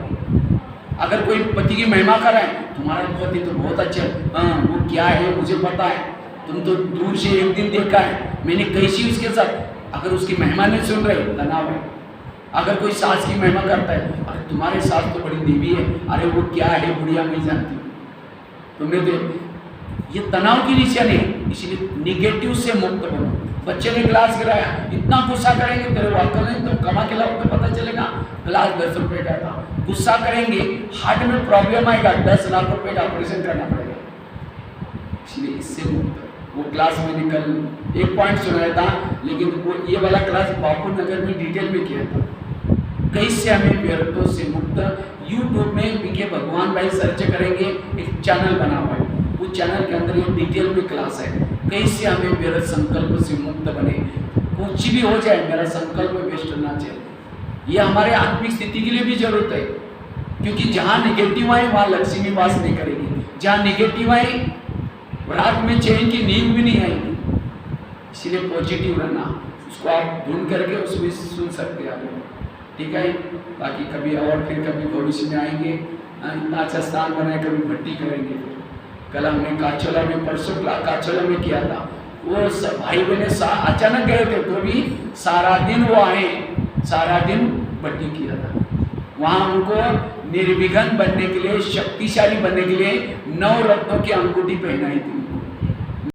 अगर कोई पति की महिमा कर रहा है, तुम्हारा पति तो बहुत अच्छा है, हाँ वो क्या है मुझे पता है, तुम तो दूर से एक दिन देखा है मैंने कैसी उसके साथ, अगर उसकी महिमा नहीं सुन रहे, तनाव है। अगर कोई सास की महिमा करता है, अरे तुम्हारे सास तो बड़ी देवी है, अरे वो क्या है बुढ़िया मैं जानती हूँ, तुमने तो, ये तनाव की निशानी है। इसलिए निगेटिव से मुक्त बनो। बच्चे ने ग्लास गिराया, इतना गुस्सा करेंगे, तेरे वाकई नहीं तुम कमा के लाओ तो पता चलेगा ग्लास 10 रुपए का था। गुस्सा करेंगे, हार्ट में प्रॉब्लम आएगा, 10 लाख रुपए का ऑपरेशन करना पड़ेगा। इसलिए इससे मुक्त। वो क्लास में निकल एक पॉइंट सुनाया था, लेकिन वो ये वाला क्लास बापू नगर में डिटेल में किया था, कैसे हमें व्यर्थों से मुक्त। यूट्यूब में बीके भगवान भाई सर्च करेंगे, एक चैनल बना हुआ है, उस चैनल के अंदर ये डिटेल में क्लास है, कैसे हमें व्यर्थ संकल्प से मुक्त बने। कुछ भी हो जाए, मेरा संकल्प वेस्ट ना चले। ये हमारे आत्मिक स्थिति के लिए भी जरूरत है, क्योंकि जहाँ निगेटिव आए वहाँ लक्ष्मी वास नहीं करेगी, जहाँ निगेटिव आए रात में चैन की नींद भी नहीं आएगी। इसलिए पॉजिटिव रहना, उसको आप ढूंढ करके उसमें सुन सकते हैं आप, ठीक है। बाकी कभी और फिर कभी भविष्य में आएंगे, इतना अच्छा स्थान बनाए, कभी भट्टी करेंगे। कल हमने काचोला में, परसों काचोला में किया था, वो भाई बहने अचानक गए थे, तो भी सारा दिन वो आए, सारा दिन भट्टी किया था। वहाँ उनको निर्विघ्न बनने के लिए, शक्तिशाली बनने के लिए 9 रत्नों की अंगूठी पहनाई थी।